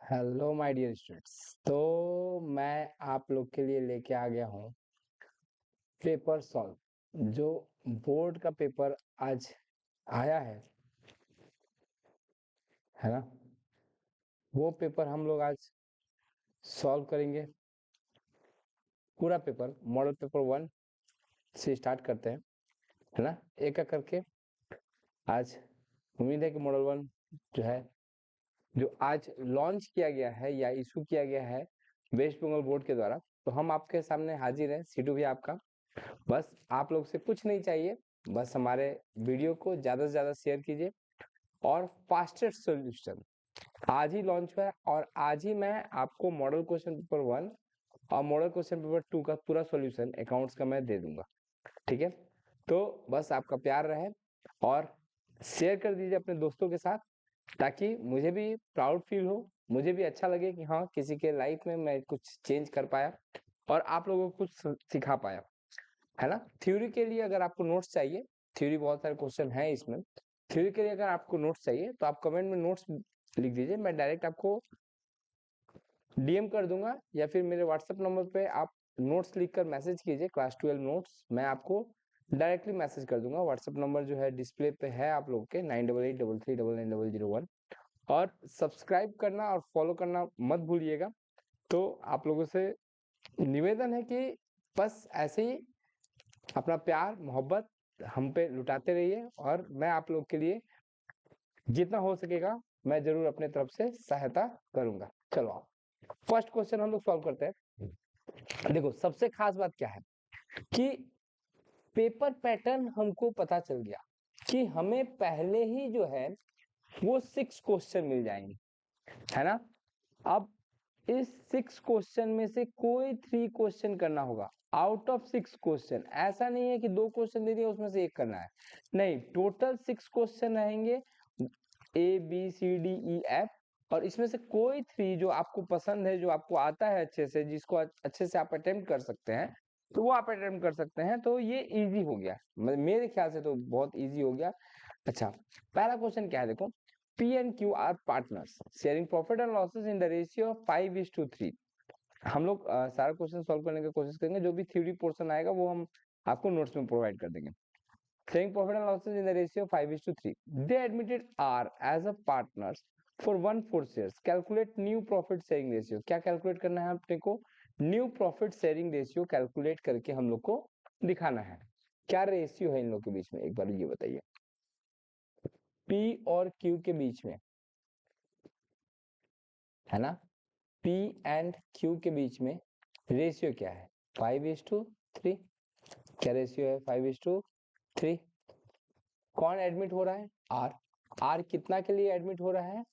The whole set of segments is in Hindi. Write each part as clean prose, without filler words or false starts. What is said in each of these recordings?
Hello my dear students. तो मैं आप लोग के लिए लेके आ गया हूँ पेपर सॉल्व। जो बोर्ड का पेपर आज आया है ना, वो पेपर हम लोग आज सॉल्व करेंगे। पूरा पेपर मॉडल पेपर 1 से स्टार्ट करते हैं, है ना, एक एक करके। आज उम्मीद है कि मॉडल 1 जो है, जो आज लॉन्च किया गया है या इशू किया गया है वेस्ट बंगाल बोर्ड के द्वारा, तो हम आपके सामने हाजिर हैं। सीटू भी आपका, बस आप लोग से कुछ नहीं चाहिए, बस हमारे वीडियो को ज़्यादा से ज़्यादा शेयर कीजिए। और फास्टेस्ट सॉल्यूशन आज ही लॉन्च हुआ है, और आज ही मैं आपको मॉडल क्वेश्चन पेपर 1 और मॉडल क्वेश्चन पेपर 2 का पूरा सॉल्यूशन अकाउंट्स का मैं दे दूंगा। ठीक है, तो बस आपका प्यार रहे और शेयर कर दीजिए अपने दोस्तों के साथ, ताकि मुझे भी प्राउड फील हो, मुझे भी अच्छा लगे कि हाँ, किसी के लाइफ में मैं कुछ चेंज कर पाया और आप लोगों को कुछ सिखा पाया, है ना। थ्योरी के लिए अगर आपको नोट्स चाहिए, थ्योरी बहुत सारे क्वेश्चन है इसमें, थ्योरी के लिए अगर आपको नोट्स चाहिए तो आप कमेंट में नोट्स लिख दीजिए, मैं डायरेक्ट आपको डीएम कर दूंगा, या फिर मेरे व्हाट्सएप नंबर पे आप नोट्स लिखकर मैसेज कीजिए, क्लास 12 नोट्स, मैं आपको डायरेक्टली मैसेज कर दूंगा। व्हाट्सएप नंबर जो है डिस्प्ले पे है आप लोगों के 9883399001। और सब्सक्राइब करना और फॉलो करना मत भूलिएगा। तो आप लोगों से निवेदन है कि बस ऐसे ही अपना प्यार मोहब्बत हम पे लुटाते रहिए, और मैं आप लोग के लिए जितना हो सकेगा मैं जरूर अपने तरफ से सहायता करूंगा। चलो आप फर्स्ट क्वेश्चन हम लोग सॉल्व करते हैं। देखो, सबसे खास बात क्या है कि पेपर पैटर्न हमको पता चल गया कि हमें पहले ही जो है वो 6 क्वेश्चन मिल जाएंगे, है ना। अब इस 6 क्वेश्चन में से कोई 3 क्वेश्चन करना होगा आउट ऑफ 6 क्वेश्चन। ऐसा नहीं है कि 2 क्वेश्चन दे दिए उसमें से एक करना है, नहीं, टोटल 6 क्वेश्चन रहेंगे, A B C D E F. और इसमें से कोई 3 जो आपको पसंद है, जो आपको आता है अच्छे से, जिसको अच्छे से आप अटेम्प्ट कर सकते हैं, तो वो आप अटेम्प्ट कर सकते हैं। तो ये इजी हो गया, मेरे ख्याल से तो बहुत इजी हो गया। अच्छा, पहला क्वेश्चन क्या है, देखो, P and Q are partners sharing profit and losses in the ratio of 5:3। हम लोग सारा क्वेश्चन सॉल्व करने की कोशिश करेंगे, जो भी थ्योरी पोर्शन आएगा वो हम आपको नोट्स में प्रोवाइड कर देंगे। Sharing profit and losses in the ratio of 5:3, they admitted R as a partners for 1/4 shares, calculate new profit sharing ratio। क्या कैलकुलेट करना है अपने को? New profit sharing ratio calculate करके हम लोग को दिखाना है। क्या रेशियो है इन लोग के बीच में, एक बार ये बताइए। P और Q के बीच में, है ना, P एंड Q के बीच में रेशियो क्या है? 5:3। क्या रेशियो है? 5:3। कौन एडमिट हो रहा है? R। R कितना के लिए एडमिट हो रहा है?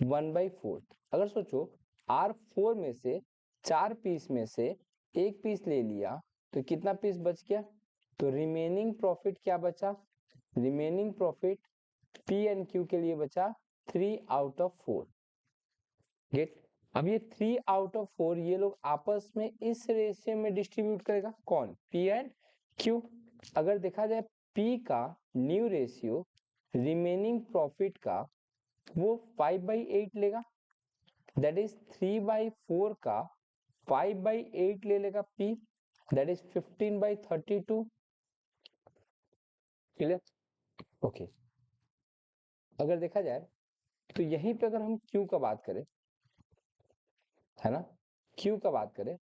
1/4। अगर सोचो R4 में से 4 पीस में से एक पीस ले लिया तो कितना पीस बच गया? तो रिमेनिंग प्रॉफिट क्या बचा? Remaining profit P and Q के लिए बचा 3/4। गेट। अब ये 3/4 ये लोग आपस में इस रेशियो में डिस्ट्रीब्यूट करेगा, कौन? P and Q। अगर देखा जाए P का न्यू रेशियो रिमेनिंग प्रॉफिट का, वो 5/8 लेगा, दैट इज 3/4 का 5/8 ले लेगा P, that is 15/32। Clear? Okay. अगर देखा जाए तो यहीं पे अगर हम Q का बात करें, है ना, Q का बात करें,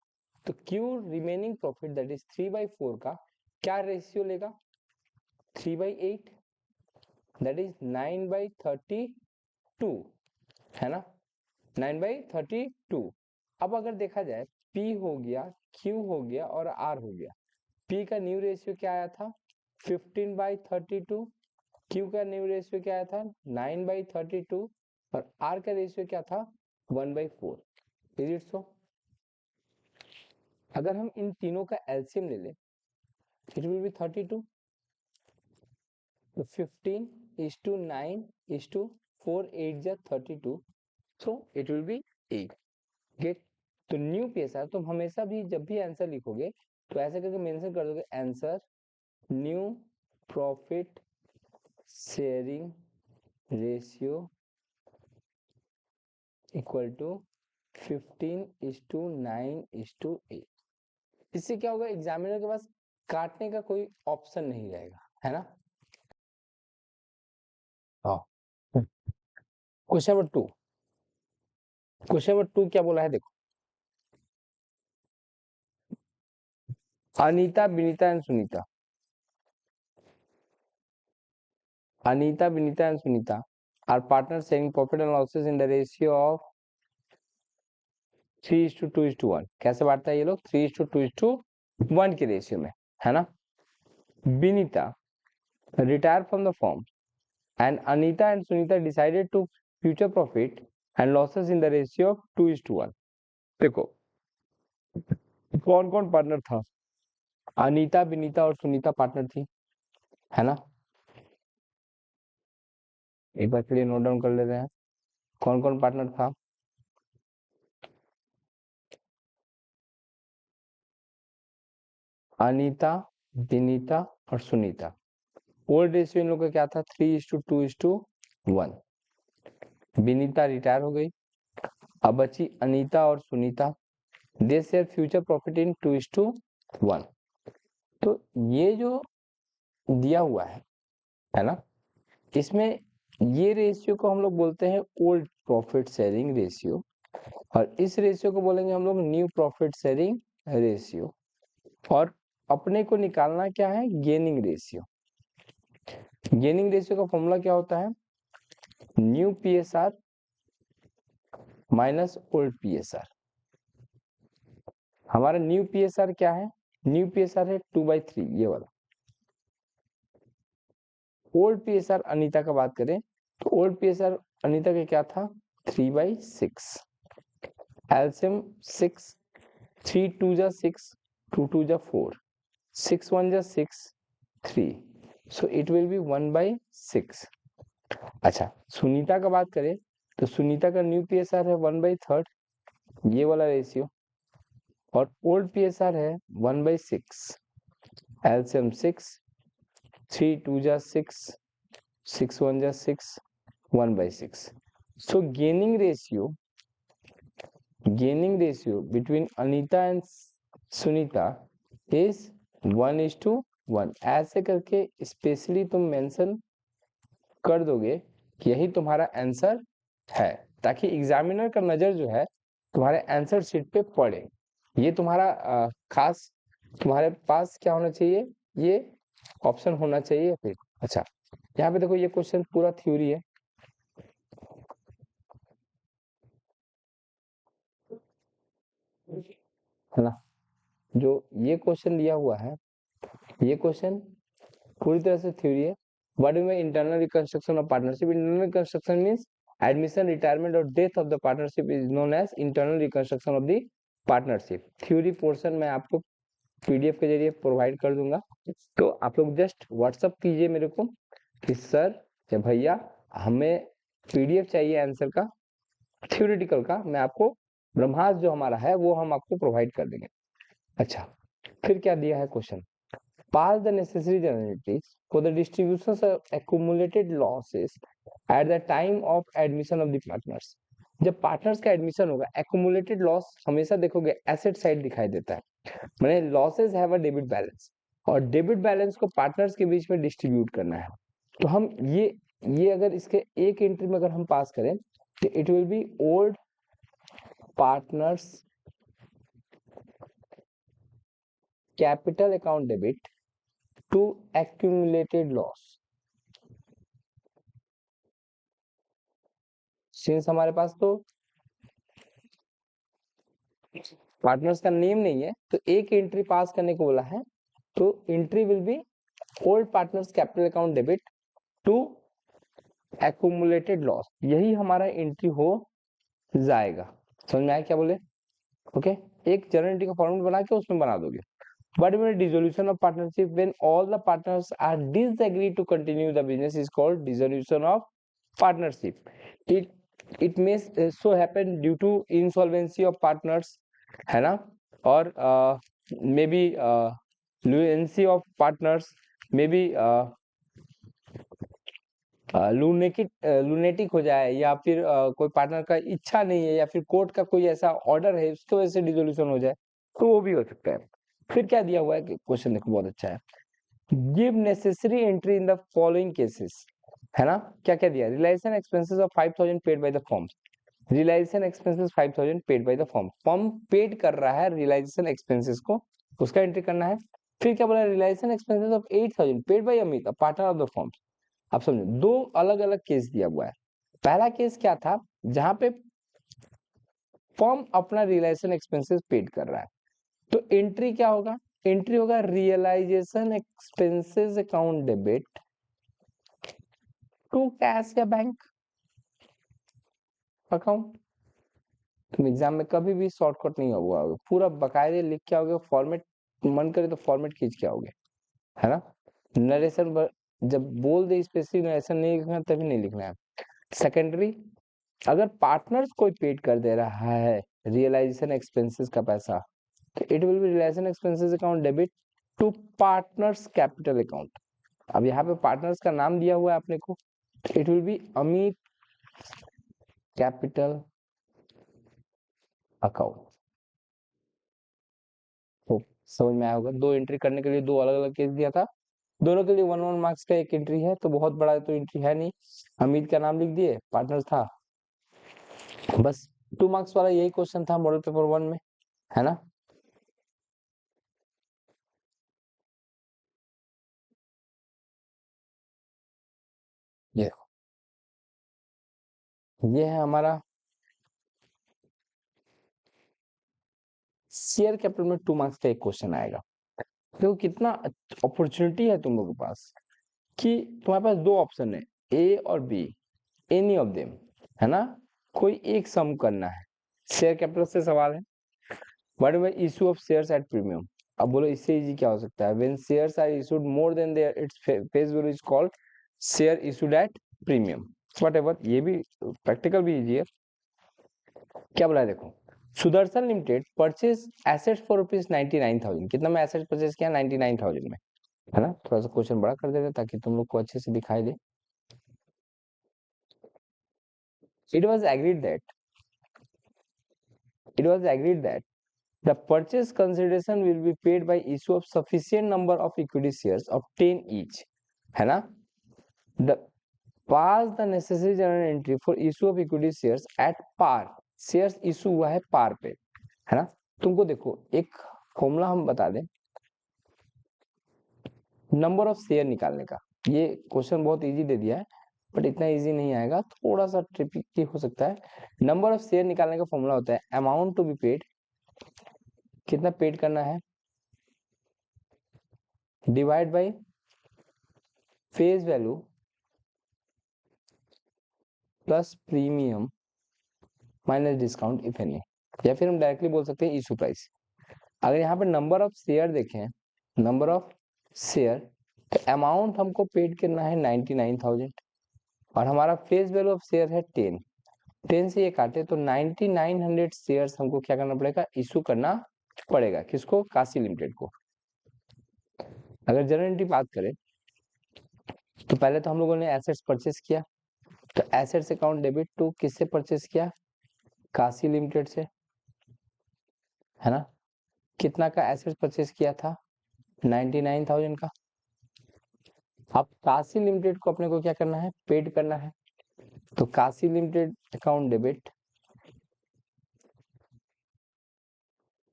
तो Q remaining profit that is 3/4 का क्या रेशियो लेगा? 3/8, दैट इज 9/32, है ना, 9/32। अब अगर देखा जाए P हो गया, Q हो गया और R हो गया। P का न्यू रेशियो क्या आया था? 15/32। Q का न्यू रेशियो क्या आया था? 9/32। और R का रेशियो क्या था? 1/4। इज इट सो? अगर हम इन तीनों का एलसीएम ले लें, इट विल बी 32। तो 15:9:4, 8 जा 32, so it will be 8। Get? तो न्यू पीएसआर तुम हमेशा भी जब भी आंसर लिखोगे तो ऐसे करके मेंशन कर दोगे, answer new profit sharing ratio equal to 15:9:8। इससे क्या होगा, एग्जामिनर के पास काटने का कोई ऑप्शन नहीं रहेगा, है ना। हाँ, क्वेश्चन नंबर 2, क्वेश्चन नंबर 2 क्या बोला है देखो, Anita, Vinita and Sunita, Anita, Vinita and Sunita are partner sharing profit and losses in the ratio of 3:2:1। कैसे बांटता है ये लोग, 3:2:1 के रेशियो में, है ना। Vinita retire from the firm and Anita and Sunita decided to future profit and losses in the ratio of 2:1। देखो कौन कौन पार्टनर था, अनीता, विनीता और सुनीता पार्टनर थी, है ना। एक बार चलिए नोट डाउन कर लेते हैं, कौन कौन पार्टनर था। अनीता, विनीता और सुनीता। ओल्ड रेशियो इन लोग का क्या था, 3:2:1। विनीता रिटायर हो गई, अब बची अनीता और सुनीता, दे शेयर फ्यूचर प्रॉफिट इन 2:1। तो ये जो दिया हुआ है ना, इसमें ये रेशियो को हम लोग बोलते हैं ओल्ड प्रॉफिट शेयरिंग रेशियो, और इस रेशियो को बोलेंगे हम लोग न्यू प्रॉफिट शेयरिंग रेशियो। और अपने को निकालना क्या है, गेनिंग रेशियो। गेनिंग रेशियो का फॉर्मूला क्या होता है, new PSR minus old PSR. हमारा न्यू पीएसआर क्या है, न्यू पीएसआर है 2/3, ये वाला। ओल्ड पीएसआर अनीता का बात करें तो ओल्ड पीएसआर अनीता का क्या था, 3/6। एल्सियम 6, 3 2 जा 6, 2 2 जा 4, 6 1 जा 6, 3, so it will be 1/6। अच्छा, सुनीता का बात करें तो सुनीता का न्यू पीएसआर है 1/3, ये वाला रेशियो, और ओल्ड पीएसआर है 1/6। एल्सियम 6, 3 2 जा 6, 6 1 जा 6, 1/6। so gaining ratio between Anita and Sunita is 1:1। ऐसे करके स्पेशली तुम मेंशन कर दोगे कि यही तुम्हारा आंसर है, ताकि एग्जामिनर का नजर जो है तुम्हारे आंसर शीट पे पड़े। ये तुम्हारा खास तुम्हारे पास क्या होना चाहिए, ये ऑप्शन होना चाहिए फिर। अच्छा, यहाँ पे देखो ये क्वेश्चन पूरा थ्योरी है ना। जो ये क्वेश्चन दिया हुआ है, ये क्वेश्चन पूरी तरह से थ्योरी है। What do mean internal reconstruction of partnership, internal reconstruction means admission, retirement और death of the partnership is known as internal reconstruction of the partnership. Theory portion मैं आपको पीडीएफ के जरिए प्रोवाइड कर दूंगा, तो आप लोग जस्ट व्हाट्सअप कीजिए मेरे को कि सर या भैया हमें पीडीएफ चाहिए आंसर का, थ्योरेटिकल का। मैं आपको ब्रह्मास्त्र जो हमारा है वो हम आपको प्रोवाइड कर देंगे। अच्छा, फिर क्या दिया है question, pass the necessary generalities for the distributions of accumulated losses at the time of admission of the partners। जब पार्टनर्स का एडमिशन होगा, एक्यूमुलेटेड लॉस हमेशा देखोगे एसेट साइड दिखाई देता है, माने losses have a debit balance, और डेबिट बैलेंस को पार्टनर्स के बीच में डिस्ट्रीब्यूट करना है। तो हम ये अगर इसके एक एंट्री में अगर हम पास करें तो it will be old partners capital account debit to accumulated loss। Since हमारे पास तो पार्टनर्स का नेम नहीं है तो एक एंट्री पास करने को बोला है, तो entry will be old partners capital account debit to accumulated loss, यही हमारा एंट्री हो जाएगा। समझ में आया क्या बोले, ओके। एक जर्नल एंट्री का फॉर्मूला बना के उसमें बना दोगे। But when dissolution of partnership, when all the partners are disagree to continue the business, is called dissolution of partnership। It may so happen due to insolvency of partners, है ना, और maybe fluency of partners, maybe lunatic हो जाए, या फिर कोई पार्टनर का इच्छा नहीं है, या फिर कोर्ट का कोई ऐसा ऑर्डर है उसकी वजह से डिसोल्यूशन हो जाए, तो वो भी हो सकता है। फिर क्या दिया हुआ है कि क्वेश्चन देखो बहुत अच्छा है, give necessary entry in the following cases, है ना। क्या क्या दिया, realisation expenses of 5000 paid by the firm, realisation expenses 5000 paid by the firm, firm paid कर रहा है रिलाइजेशन एक्सपेंसेस को, उसका एंट्री करना है। फिर क्या बोला, realisation expenses of 8000 paid by Amit partner of the firm. आप समझो, दो अलग अलग केस दिया हुआ है। पहला केस क्या था, जहां पे फर्म अपना रिलाइजेशन एक्सपेंसेस पेड कर रहा है, तो एंट्री क्या होगा, एंट्री होगा realisation expenses account debit to cash या बैंक अकाउंट। तुम एग्जाम में कभी भी शॉर्टकट नहीं हुआ होगा, पूरा बकायदे लिख के आओगे, फॉर्मेट मन करे तो फॉर्मेट खींच के आओगे, है ना। नरेशन जब बोल दे स्पेसिफिक नरेशन नहीं लिखना तभी नहीं लिखना है। सेकेंडरी, अगर पार्टनर्स कोई पेड कर दे रहा है रियलाइजेशन एक्सपेंसेस का पैसा, तो it will be realisation expenses account debit to partners capital account. अब यहाँ पे पार्टनर्स का नाम दिया हुआ है अपने को, it will B Amit capital account. तो समझ में आया होगा, दो एंट्री करने के लिए दो अलग अलग केस दिया था, दोनों के लिए 1 1 मार्क्स का एक एंट्री है, तो बहुत बड़ा तो एंट्री है नहीं, अमित का नाम लिख दिए, पार्टनर था, बस 2 मार्क्स वाला यही क्वेश्चन था मॉडल पेपर 1 में, है ना। ये ये है हमारा शेयर कैपिटल में 2 मार्क्स का एक क्वेश्चन आएगा। देखो कितना अपॉर्चुनिटी है तुम लोगों के पास, कि तुम्हारे पास दो ऑप्शन है, ए और बी, एनी ऑफ देम, है ना। कोई एक सम करना है, शेयर कैपिटल से सवाल है, what is issue of shares at premium. अब बोलो इससे इजी क्या हो सकता है, when shares are issued more than their its face value is called share issued at premium, whatever. ये भी प्रैक्टिकल भी इजी है। क्या बोला है देखो, Sudarshan limited purchase assets for ₹99,000, कितना में एसेट्स परचेज किया, 99,000 में, है ना। थोड़ा सा क्वेश्चन बड़ा कर देते ताकि तुम लोग को अच्छे से दिखाई दे। It was agreed that, it was agreed that the purchase consideration will be paid by issue of sufficient number of equity shares of 10 each, है ना। the pass the necessary journal entry for issue of equity shares at par, shares issue हुआ है पार पे, है ना। तुमको देखो एक फॉर्मूला हम बता दें नंबर ऑफ शेयर निकालने का, ये क्वेश्चन बहुत इजी दे दिया है, बट इतना इजी नहीं आएगा, थोड़ा सा ट्रिकी हो सकता है। नंबर ऑफ शेयर निकालने का फॉर्मूला होता है अमाउंट टू बी पेड, कितना पेड करना है, divide by face value plus premium minus discount if any, या फिर हम डायरेक्टली बोल सकते हैं इशू प्राइस। अगर यहाँ पे नंबर ऑफ शेयर देखें, नंबर ऑफ शेयर, तो अमाउंट हमको पेड करना है 99,000, और हमारा फेस वैल्यू ऑफ शेयर है 10, 10 से ये काटे तो 9900 शेयर्स हमको क्या करना पड़ेगा, इशू करना पड़ेगा, किसको, काशी लिमिटेड को। अगर जनरल एंट्री बात करें तो पहले तो हम लोगों ने एसेट्स परचेस किया, तो एसेट्स अकाउंट डेबिट टू किससे परचेस किया, काशी लिमिटेड से, है ना। कितना का एसेट्स परचेस किया था, 99,000 का। अब काशी लिमिटेड को अपने को क्या करना है, पेड करना है, तो Kashi limited account debit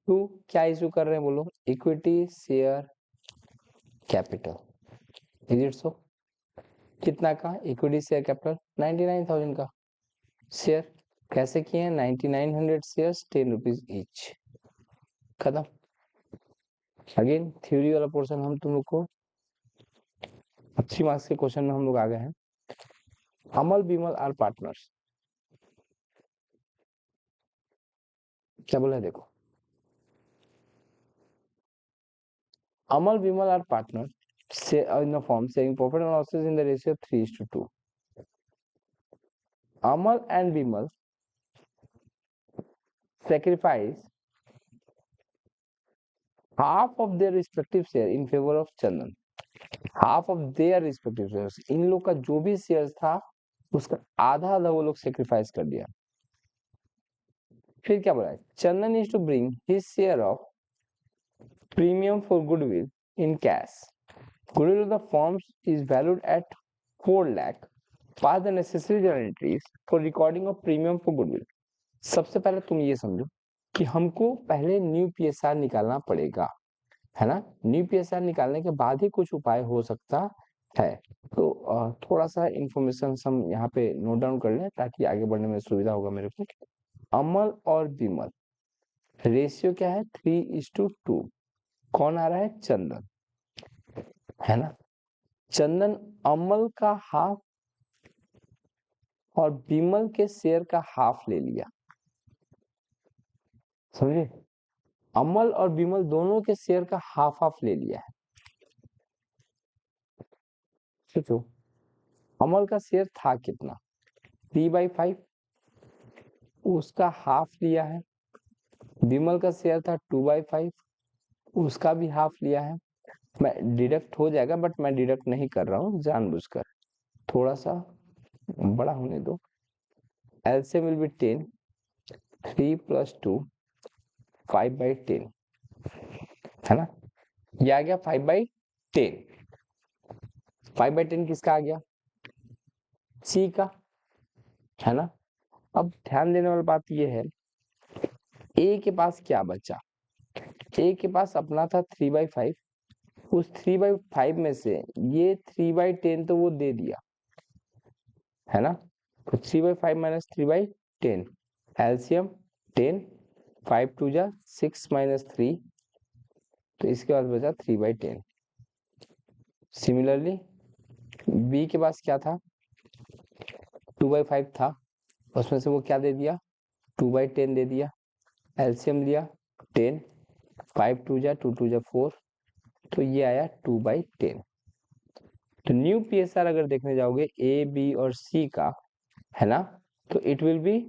to क्या इशू कर रहे हैं बोलो, equity share capital, is it so. कितना का इक्विटी शेयर कैपिटल, 99,000 का शेयर, कैसे किए हैं, 9900 शेयर्स, 10 रुपीज ईच, खत्म। अगेन थ्योरी वाला पोर्शन हम तुम लोग को, अच्छी मार्क्स के क्वेश्चन में हम लोग आ गए हैं। अमल बिमल आर पार्टनर्स, क्या बोला है देखो, Amal Bimal are partner in the form sharing profit and losses in the ratio 3:2. Amal and Bimal sacrifice half of their respective share in favor of Chandan. Half of their respective shares, इन लोग का जो भी शेयर्स था उसका आधा आधा वो लोग सेक्रीफाइस कर दिया। फिर क्या बोला है, Chandan is to bring his share of premium for goodwill in cash, goodwill of the firms is valued at 4 lakh, pass the necessary journal entries for recording of premium for goodwill. सबसे पहले तुम ये समझो कि हमको पहले न्यू पीएसआर निकालना पड़ेगा, है ना। न्यू पीएसआर निकालने के बाद ही कुछ उपाय हो सकता है। तो थोड़ा सा इंफॉर्मेशन हम यहाँ पे नोट डाउन कर लें ताकि आगे बढ़ने में सुविधा होगा मेरे को। अमल और विमल, रेशियो क्या है 3:2। कौन आ रहा है, चंदन, है ना। चंदन अमल का हाफ और विमल के शेयर का हाफ ले लिया, समझे। अमल और विमल दोनों के शेयर का हाफ हाफ ले लिया है। सोचो, अमल का शेयर था कितना, 3/5, उसका हाफ लिया है। विमल का शेयर था 2/5, उसका भी हाफ लिया है। मैं डिडक्ट हो जाएगा बट मैं डिडक्ट नहीं कर रहा हूँ जानबूझकर, थोड़ा सा बड़ा होने दो। एलसीएम विल बी 10, 3 + 2 5/10, है ना। ये आ गया 5/10। 5/10 किसका आ गया, सी का, है ना। अब ध्यान देने वाली बात ये है, ए के पास क्या बचा, ए के पास अपना था 3/5, उस 3/5 में से ये 3/10 तो वो दे दिया, है ना। तो 3/5 - 3/10, एलसीएम 10, 5 2 जा 6 - 3, तो इसके बाद बचा 3/10। सिमिलरली बी के पास क्या था, 2/5 था, उसमें से वो क्या दे दिया, 2/10 दे दिया। एलसीएम लिया 10, 5 2 जा 2 2 जा 4, तो ये आया 2/10। तो न्यू पीएसआर अगर देखने जाओगे ए बी और सी का, है ना, तो इट विल बी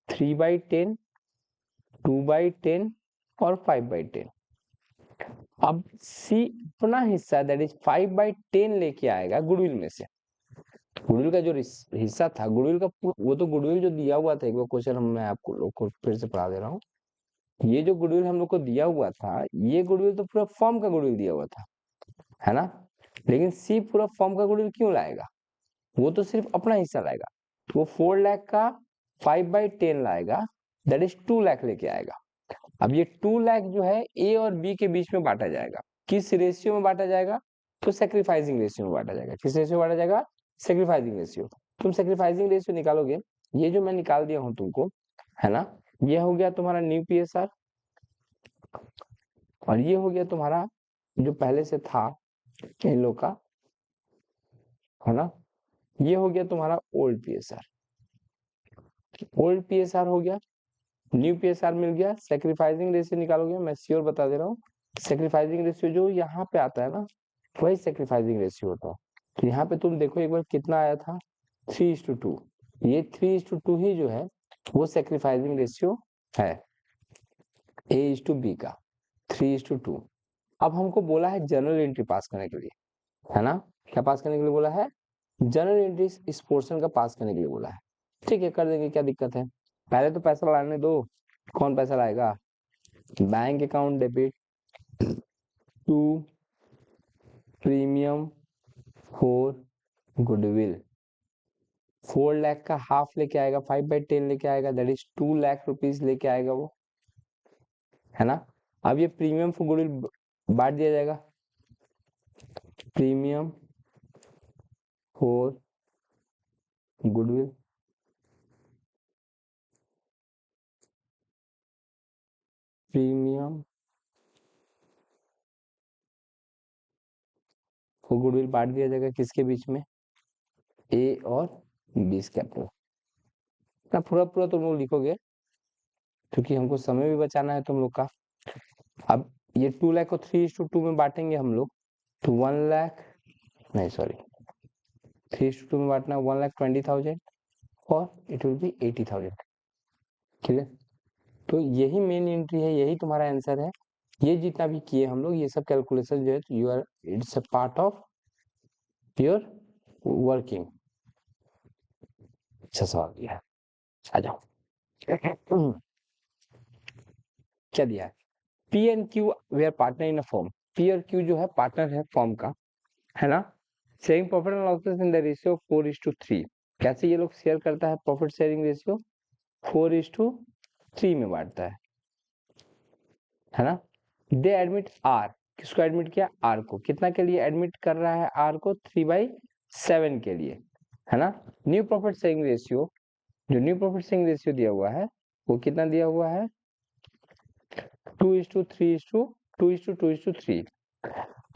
3/10, 2/10 और 5/10। अब सी अपना हिस्सा दैट इज 5/10 लेके आएगा गुडविल में से। गुडविल का जो हिस्सा था, गुडविल का वो तो गुडविल जो दिया हुआ था, एक बार क्वेश्चन मैं आपको लोग को फिर से पढ़ा दे रहा हूँ। ये जो गुडविल हम लोग को दिया हुआ था, ये गुडविल तो पूरा फर्म का गुडविल दिया हुआ था, है ना। लेकिन सी पूरा फर्म का गुडविल क्यों लाएगा, वो तो सिर्फ अपना हिस्सा लाएगा। तो वो 4 लाख का 5/10 लाएगा, दैट इज 2 लाख लेके आएगा। अब ये 2 लाख जो है ए और बी के बीच में बांटा जाएगा। किस रेशियो में बांटा जाएगा, तो सेक्रीफाइसिंग रेशियो में बांटा जाएगा। किस रेशियो में बांटा जाएगा, सेक्रीफाइसिंग रेशियो। तुम सेक्रीफाइसिंग रेशियो निकालोगे, ये जो मैं निकाल दिया हूं तुमको, है ना, ये हो गया तुम्हारा न्यू पीएसआर, और ये हो गया तुम्हारा जो पहले से था इन लोग का, है ना, ये हो गया तुम्हारा ओल्ड पीएसआर। ओल्ड पीएसआर हो गया, न्यू पीएसआर मिल गया। सेक्रीफाइसिंग रेशियो निकालोगे, मैं श्योर बता दे रहा हूँ, सेक्रीफाइसिंग रेशियो जो यहाँ पे आता है ना, वही सेक्रीफाइसिंग रेशियो होता है। तो यहाँ पे तुम देखो एक बार कितना आया था, 3:2। ये 3:2 ही जो है वो सेक्रीफाइसिंग रेशियो है A/B का, 3:2। अब हमको बोला है जनरल एंट्री पास करने के लिए, है ना। क्या पास करने के लिए बोला है, जनरल एंट्री इस पोर्शन का पास करने के लिए बोला है। ठीक है, कर देंगे, क्या दिक्कत है। पहले तो पैसा लाने दो, कौन पैसा लाएगा, bank account debit to premium for goodwill. 4 lakh का हाफ लेके आएगा, 5/10 लेके आएगा, दैट इज 2 लाख रुपीज लेके आएगा वो, है ना। अब ये प्रीमियम फॉर गुडविल बांट दिया जाएगा, premium for goodwill, premium for goodwill बांट दिया जाएगा किसके बीच में, ए और बी कैपिटल का। पूरा पूरा तुम लोग लिखोगे क्योंकि हमको समय भी बचाना है तुम लोग का। अब ये 2 लाख को 3:2 में बांटेंगे हम लोग, तो 1 लाख नहीं, सॉरी, 3:2 में बांटना 1,20,000 और इट विल बी 80,000। क्लियर। तो यही मेन एंट्री है, यही तुम्हारा आंसर है। ये जितना भी किए हम लोग, ये सब कैलकुलेशन जो है you are, it's a part of your working. अच्छा सवाल दिया है, आ जाओ। क्या दिया है? P and Q they are partner in a firm. P और क्यू जो है पार्टनर है फॉर्म का, है ना। Sharing profit and losses in the ratio 4:3। कैसे ये लोग शेयर करता है प्रॉफिट शेयरिंग रेशियो? 4:3 में बांटता है ना। दे एडमिट आर, किसको एडमिट किया? आर को। कितना के लिए एडमिट कर रहा है आर को? 3/7 के लिए, है ना। न्यू प्रॉफिट शेयरिंग रेशियो, जो न्यू प्रॉफिट शेयरिंग रेशियो दिया हुआ है वो कितना दिया हुआ है? 2:3:2:3।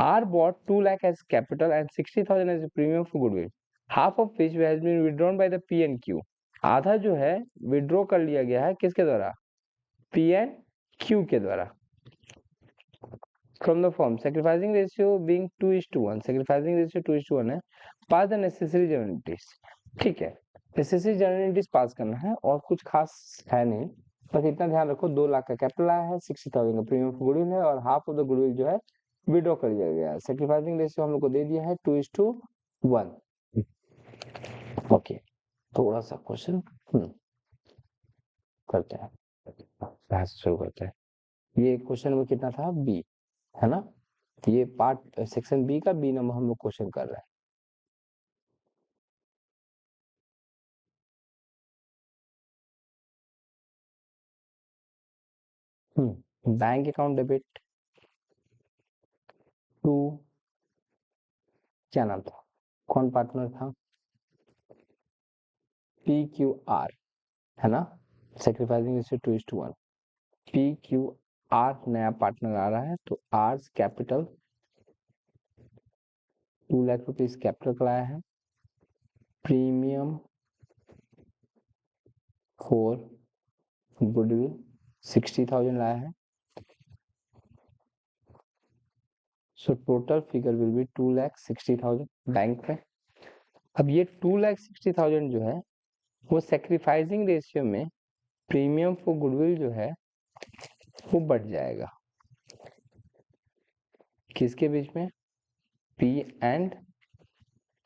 R bought 2 lakh as capital and 60,000 as a premium for goodwill, half of which has been withdrawn by the P and Q। आधा जो है विड्रॉ कर लिया गया है किसके द्वारा? P and Q के द्वारा। From the form, sacrificing ratio being 2:1, sacrificing ratio 2:1 है। Pass the necessary journalities, ठीक है। necessary journalities पास करना है और कुछ खास है नहीं, बस इतना ध्यान रखो 2 लाख का कैपिटल आया है, 60,000 का प्रीमियम गुडविल है और हाफ ऑफ द गुडविल जो है विड्रॉ कर दिया गया है। सेक्रीफाइसिंग रेशियो हम लोग को दे दिया है 2:1। ओके, थोड़ा सा क्वेश्चन करते हैं, शुरू करते हैं। ये क्वेश्चन नंबर कितना था? बी, है ना। ये पार्ट सेक्शन बी का बी नंबर हम लोग क्वेश्चन कर रहे हैं। बैंक अकाउंट डेबिट टू, क्या नाम था, कौन पार्टनर था? पी क्यू आर, है ना। Sacrificing ratio 2:1। P Q R नया पार्टनर आ रहा है तो R's capital 2 lakh rupees capital कराया है। प्रीमियम फॉर गुडविल 60,000 लाया है। So total figure will be 2,60,000 bank में। अब ये 2,60,000 जो है वो सेक्रीफाइसिंग रेशियो में प्रीमियम फॉर गुडविल जो है वो बढ़ जाएगा। किसके बीच में? पी एंड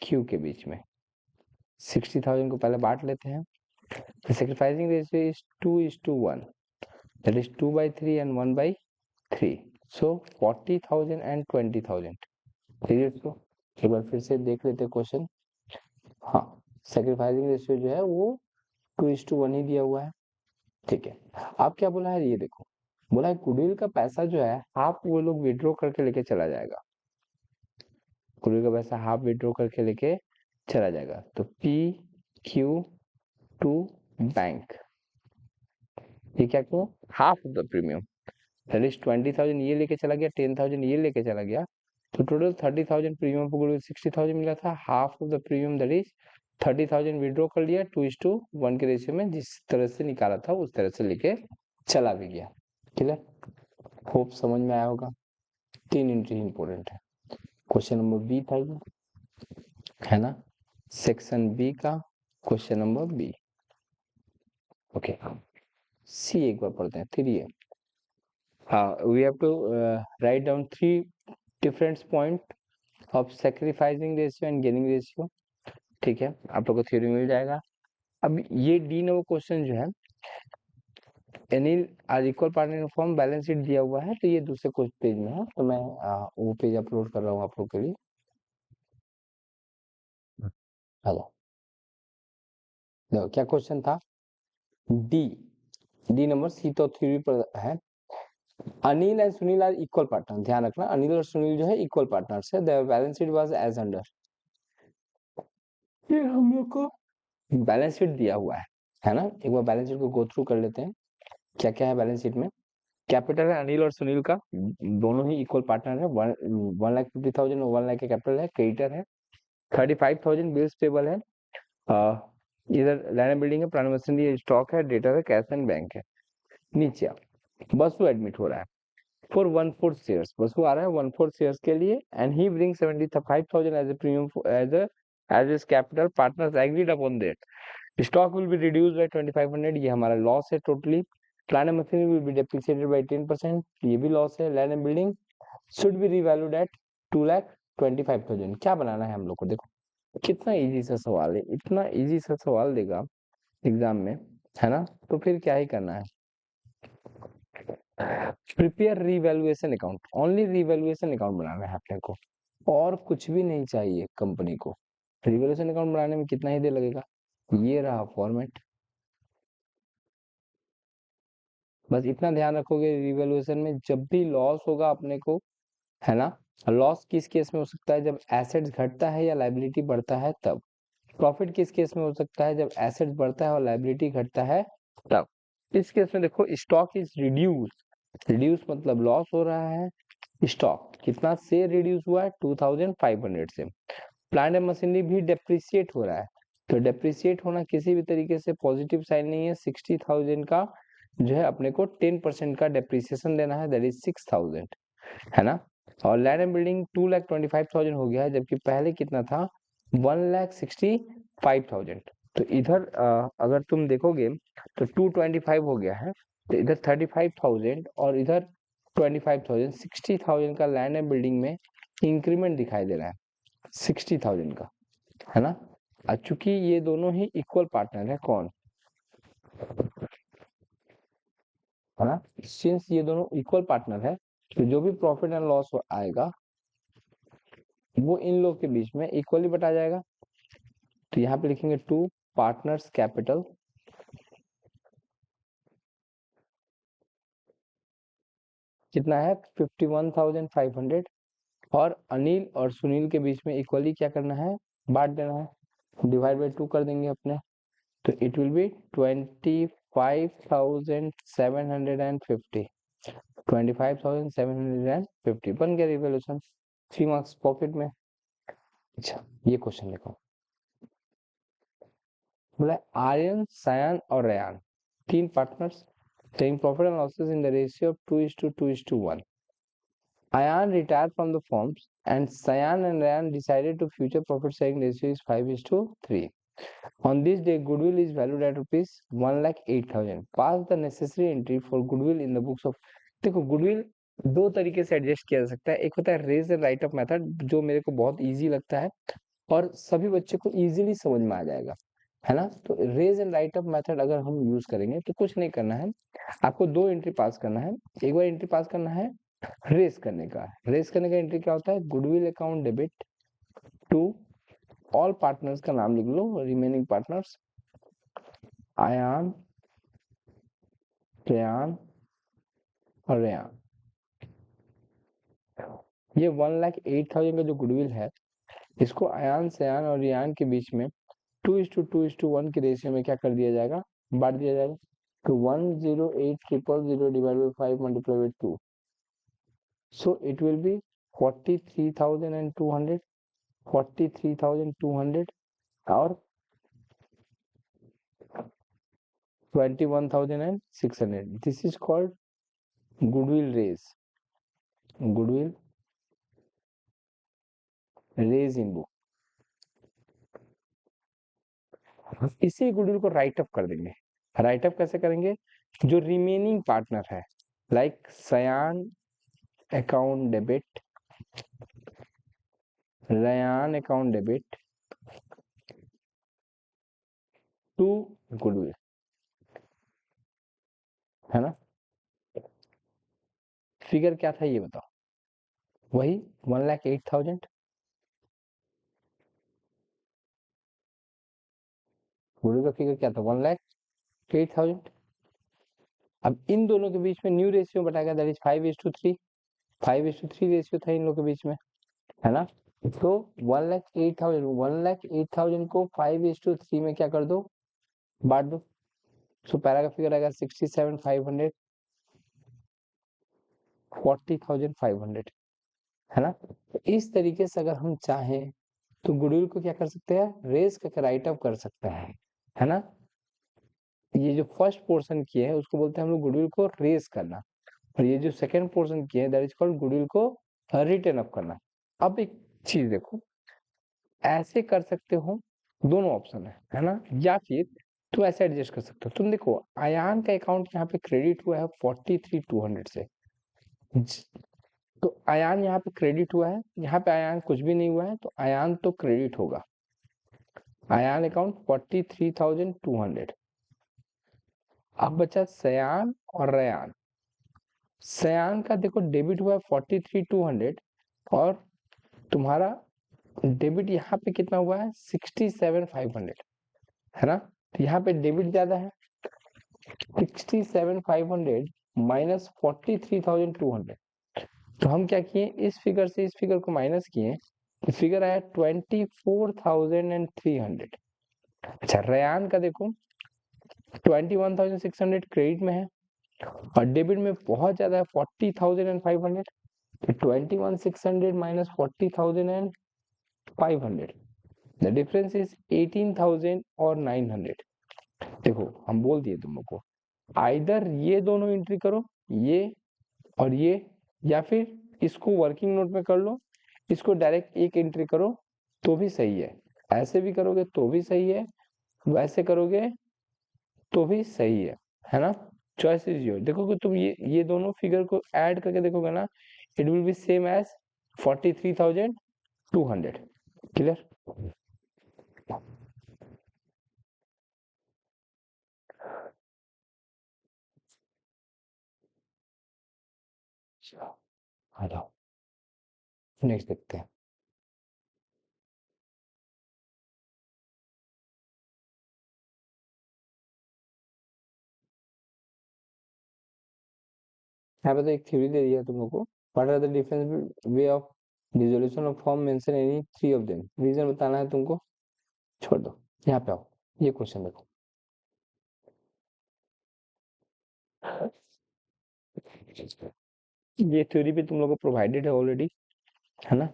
क्यू के बीच में। 60,000 को पहले बांट लेते हैं। The sacrificing ratio is 2:1, that is 2/3 and 1/3, so 40,000 and 20,000। Clear? तो एक बार फिर से देख लेते हैं क्वेश्चन। हाँ, सेक्रीफाइसिंग रेशियो जो है वो 2:1 ही दिया हुआ है, ठीक है। अब क्या बोला है ये देखो, बोला है गुडविल का पैसा जो है हाफ वो लोग विड्रॉ करके लेके चला जाएगा। गुडविल का पैसा हाफ विड्रॉ करके लेके चला जाएगा, तो पी क्यू टू बैंक, ये क्या क्यों? Half of the premium, that is 20,000 ये लेके चला गया, 10,000 ये लेके चला गया, तो टोटल 30,000 प्रीमियम पर गुडविल 60,000 मिला था। Half of the premium that is 30,000 withdraw कर लिया 2:1 के रेशियो में, जिस तरह से निकाला था उस तरह से लेके चला भी गया। क्लियर? होप समझ में आया होगा। 3 एंट्री इंपॉर्टेंट है। क्वेश्चन नंबर बी था ये, है ना, सेक्शन बी का क्वेश्चन नंबर बी। ओके, सी एक बार पढ़ते हैं। 3 है, we have to write down 3 different point of sacrificing ratio and gaining ratio, ठीक है। आप लोग को थ्योरी मिल जाएगा। अब ये डी नंबर क्वेश्चन जो है, any R equal partner in firm, balance sheet दिया हुआ है, तो ये दूसरे कुछ पेज में है, तो मैं वो पेज अपलोड कर रहा हूँ आप लोग के लिए। हेलो, देखो क्या क्वेश्चन था। डी, डी नंबर सी तो थ्योरी पर है। Anil and Sunil are equal partner, ध्यान रखना अनिल और सुनील जो है इक्वल पार्टनर्स है। Their balance sheet was as under, ये हम लोग को बैलेंस शीट दिया हुआ है ना। एक बार बैलेंस शीट को गो थ्रू कर लेते हैं, क्या क्या है बैलेंस शीट में। कैपिटल है अनिल और सुनील का, दोनों ही इक्वल पार्टनर है। 1,50,000 और 1 लाख का कैपिटल है। क्रेडिटर है 35,000, बिल्स पेबल है, इधर लैंड एंड बिल्डिंग है, प्लांट मशीनरी स्टॉक है, डेटा है, कैश एंड बैंक है। नीचे बसु एडमिट हो रहा है फॉर 1/4 शेयर्स, बसु आ रहा है 1/4 शेयर्स के लिए, and he bring 75,000 as a premium as is capital, partners agreed upon that. Stock will be reduced by 2,500, ये हमारा लॉस है totally. Plant and machinery will be depreciated by 10%, ये भी लॉस है। Land and building should be revalued at 2,25,000। क्या बनाना है हम लोग को, देखो कितना इजी सा सवाल है, इतना इजी सा सवाल देगा एग्जाम में, है ना, तो फिर क्या ही करना है। Prepare revaluation account, only revaluation account बनाना है अपने को, और कुछ भी नहीं चाहिए कंपनी को। रिवैल्यूएशन अकाउंट बनाने में कितना ही देर लगेगा, ये रहा फॉर्मेट। बस इतना ध्यान रखोगे, रिवैल्यूएशन में जब भी लॉस होगा अपने को, है ना, लॉस किस केस में हो सकता है, जब एसेट्स घटता है या लायबिलिटी बढ़ता है तब। प्रॉफिट किस केस में हो सकता है, जब एसेट्स बढ़ता है और लायबिलिटी घटता है तब। इस केस में देखो स्टॉक इज रिड्यूस, रिड्यूस मतलब लॉस हो रहा है। स्टॉक कितना से रिड्यूस हुआ है, 2500 से। प्लांट एंड मशीनरी भी डेप्रिसिएट हो रहा है, तो डेप्रिसिएट होना किसी भी तरीके से पॉजिटिव साइन नहीं है। 60,000 का जो है अपने को 10% का डेप्रिसिएशन देना है, दैट इज 6,000, है ना। और लैंड एंड बिल्डिंग 2,25,000 हो गया है, जबकि पहले कितना था, 1,65,000। तो इधर अगर तुम देखोगे तो 225 हो गया है, तो इधर 35,000 और इधर 25,000, 60,000 का लैंड एंड बिल्डिंग में इंक्रीमेंट दिखाई दे रहा है, 60,000 का, है ना। चूंकि ये दोनों ही इक्वल पार्टनर है, कौन, है ना, सिंस ये दोनों इक्वल पार्टनर है, तो जो भी प्रॉफिट एंड लॉस आएगा वो इन लोग के बीच में इक्वली बटा जाएगा। तो यहाँ पे लिखेंगे टू पार्टनर्स कैपिटल कितना है, 51,500, और अनिल और सुनील के बीच में इक्वली क्या करना है, बांट देना है, डिवाइड बाई 2 कर देंगे अपने। तो इट विल बी 25,750, 25,750 बन गया रिवोल्यूशन, 3 मार्क्स पॉकेट में। अच्छा ये क्वेश्चन देखो, बोला आर्यन, सायान और रेयान, तीन partners, taking profit and losses in the ratio of 2:2:1. Ayan retired from the firms and Sayan and Rayan decided to future profit sharing ratio is 5:3. On this day, goodwill is valued at rupees 1,08,000. Pass the necessary entry for goodwill in the books of. देखो गुडविल दो तरीके से एडजस्ट किया जा सकता है, एक होता है raise and write up method, जो मेरे को बहुत इजी लगता है और सभी बच्चे को इजीली समझ में आ जाएगा, है ना। तो raise and write up method अगर हम यूज करेंगे तो कुछ नहीं करना है, आपको दो एंट्री पास करना है। एक बार एंट्री पास करना है रेस करने का, रेस करने का एंट्री क्या होता है, goodwill account debit to all partners का नाम लिख लो, रिमेनिंग पार्टनर्स आयान, रेयान और रेयान। ये 1,08,000 का जो गुडविल है, इसको आयान, सयान और रियान के बीच में 2:2:1 के रेशियो में क्या कर दिया जाएगा, बांट दिया जाएगा। तो 108,000 divide by 5 multiply by 2, so it will be 43,200, 43,200 और 21,600. This is called goodwill raise, goodwill raise in book. इसी गुडविल को राइट अप कर देंगे। राइट अप कैसे करेंगे, जो रिमेनिंग पार्टनर है like Sayan account debit, Rayan account debit to goodwill, है ना। फिगर क्या था ये बताओ, वही 1,08,000, गुडविल का फिगर क्या था, 1,08,000। अब इन दोनों के बीच में न्यू रेशियो बताएगा, दैट इज 5:3, 5:3 रेशियो था इन लोगों के बीच में, है ना। तो 1,08,000 को 5:3 में क्या कर दो, बांट दो। सो पैरा का फिगर आएगा 67,500, 40,500, है ना। तो इस तरीके से अगर हम चाहें तो गुडविल को क्या कर सकते हैं, रेज करके राइट अप कर सकते हैं, है ना। ये जो फर्स्ट पोर्शन किए हैं उसको बोलते हैं हम लोग गुडविल को रेज करना, और ये जो सेकंड पोर्शन किए हैं दैट इज कॉल्ड गुडविल को रिटर्न अप करना। अब एक चीज देखो, ऐसे कर सकते हो, दोनों ऑप्शन है ना, या फिर तो ऐसे एडजस्ट कर सकते हो तुम। देखो अयान का अकाउंट यहाँ पे क्रेडिट हुआ है 43,200 से, तो अयान यहाँ पे क्रेडिट हुआ है, यहाँ पे अयान कुछ भी नहीं हुआ है, तो अयान तो क्रेडिट होगा। अयान अकाउंट 43,200। अब बचा सयान और रयान। सयान का देखो डेबिट हुआ है 43,200 और तुम्हारा डेबिट यहाँ पे कितना हुआ है 67,500, है ना। तो यहाँ पे डेबिट ज्यादा है, 67,500 माइनस 43,200। तो हम क्या किए, इस फिगर से इस फिगर को माइनस किए, तो फिगर आया 24,300। अच्छा रयान का देखो 21,600 क्रेडिट में है और डेबिट में बहुत ज्यादा है 40,500, तो 21,600 माइनस 40,500, द डिफरेंस इज 18,000 और 900। देखो हम बोल दिए तुम लोग को, आइदर ये दोनों एंट्री करो, ये और ये, या फिर इसको वर्किंग नोट में कर लो, इसको डायरेक्ट एक एंट्री करो तो भी सही है, ऐसे भी करोगे तो भी सही है, वैसे करोगे तो भी सही है ना। Choice is your. देखोगे तुम ये दोनों फिगर को ऐड करके देखोगे ना, it will be same as 43,200। Clear. आ जाओ नेक्स्ट देखते हैं। यहाँ पे तो एक थ्योरी दे दिया तुम लोग को, what are the difference way of dissolution of form, mention any three of them, reason बताना है तुमको। छोड़ दो, यहाँ पे आओ, ये क्वेश्चन देखो। ये थ्योरी भी तुम लोग को प्रोवाइडेड है ऑलरेडी, है ना,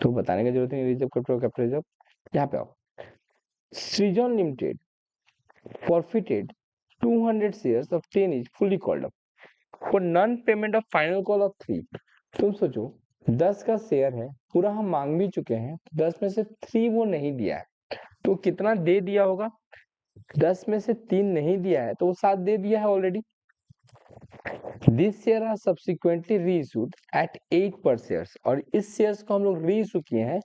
तो बताने की जरूरत नहीं, रिजर्व कैपिटल कैपिटल रिजर्व। यहाँ पे आओ, सृजन limited forfeited 200 shares of 10 is fully called up for non payment of final call of 3। तुम सोचो 10 का शेयर है, पूरा हम मांग भी चुके हैं, 10 में से 3 वो नहीं दिया है, तो कितना दे दिया होगा, 10 में से 3 नहीं दिया है तो वो 7 दे दिया है already. This share are subsequently reissued at 8 per shares, और इस शेयर्स को हम लोग रीइश्यू किए हैं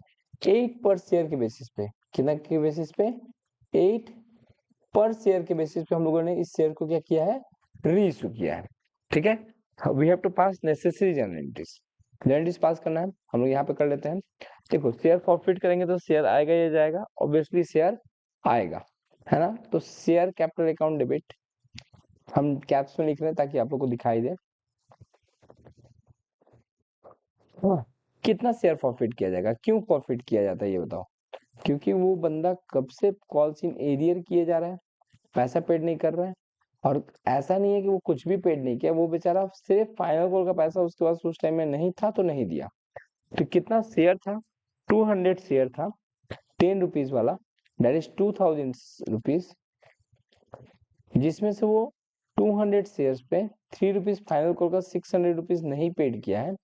8 पर शेयर के बेसिस पे। कितना के बेसिस पे, 8 पर शेयर के बेसिस पे हम लोगों ने इस शेयर को क्या किया है, री इशू किया है। ठीक है, we have to pass necessary journal entries, journal entries pass करना है, हम लोग यहाँ पे कर लेते हैं। देखो शेयर फॉरफिट करेंगे तो शेयर आएगा या जाएगा, ऑब्वियसली शेयर आएगा, है ना। तो शेयर कैपिटल अकाउंट डेबिट हम कैप्स में लिख रहे हैं ताकि आप लोग को दिखाई दे। हाँ, कितना शेयर फॉरफिट किया जाएगा, क्यों फॉरफिट किया जाता है ये बताओ। क्योंकि वो बंदा कब से कॉल्स इन एरियर किए जा रहा है, पैसा पेड नहीं कर रहा है, और ऐसा नहीं है कि वो कुछ भी पेड नहीं किया, वो बेचारा सिर्फ फाइनल कॉल का पैसा उसके पास उस टाइम में नहीं था तो नहीं दिया। तो कितना शेयर था, 200 शेयर था 10 रुपीज वाला, दैट इज 2,000 रुपीज, जिसमें से वो 200 शेयर पे 3 रुपीज फाइनल कॉल का 600 रुपीज नहीं पेड किया है,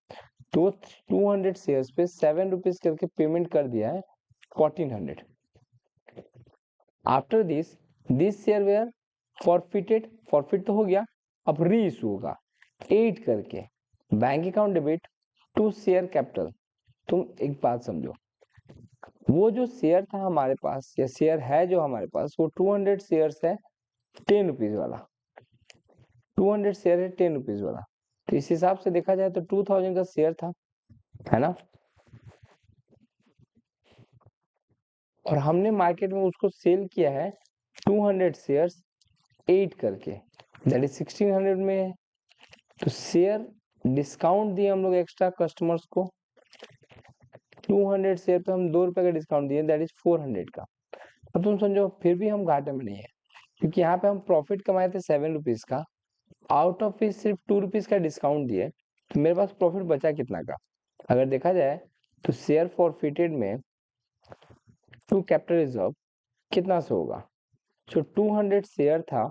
तो 200 शेयर पे 7 रुपीज करके पेमेंट कर दिया है 1400। After this share were forfeited, forfeit तो हो गया, अब री इशू होगा 8 करके, bank account debit to share capital. तुम एक बात समझो, वो जो शेयर था हमारे पास या शेयर है जो हमारे पास, वो 200 शेयर है 10 रुपीज वाला, 200 शेयर है 10 रुपीज वाला, तो इस हिसाब से देखा जाए तो 2000 का शेयर था, है ना। और हमने मार्केट में उसको सेल किया है 200 शेयर 8 करके, दैट इज 1600 में है। तो शेयर डिस्काउंट दिए हम लोग एक्स्ट्रा कस्टमर्स को, 200 शेयर पे हम 2 रुपए का डिस्काउंट दिए, दैट इज 400 का। अब तुम समझो फिर भी हम घाटे में नहीं है, क्योंकि यहाँ पे हम प्रॉफिट कमाए थे 7 रुपीज का, आउट ऑफ इस सिर्फ 2 रुपीज का डिस्काउंट दिए, तो मेरे पास प्रॉफिट बचा कितना का, अगर देखा जाए तो शेयर फॉरफिटेड में टू कैपिटल रिजर्व कितना से होगा, जो 200 शेयर था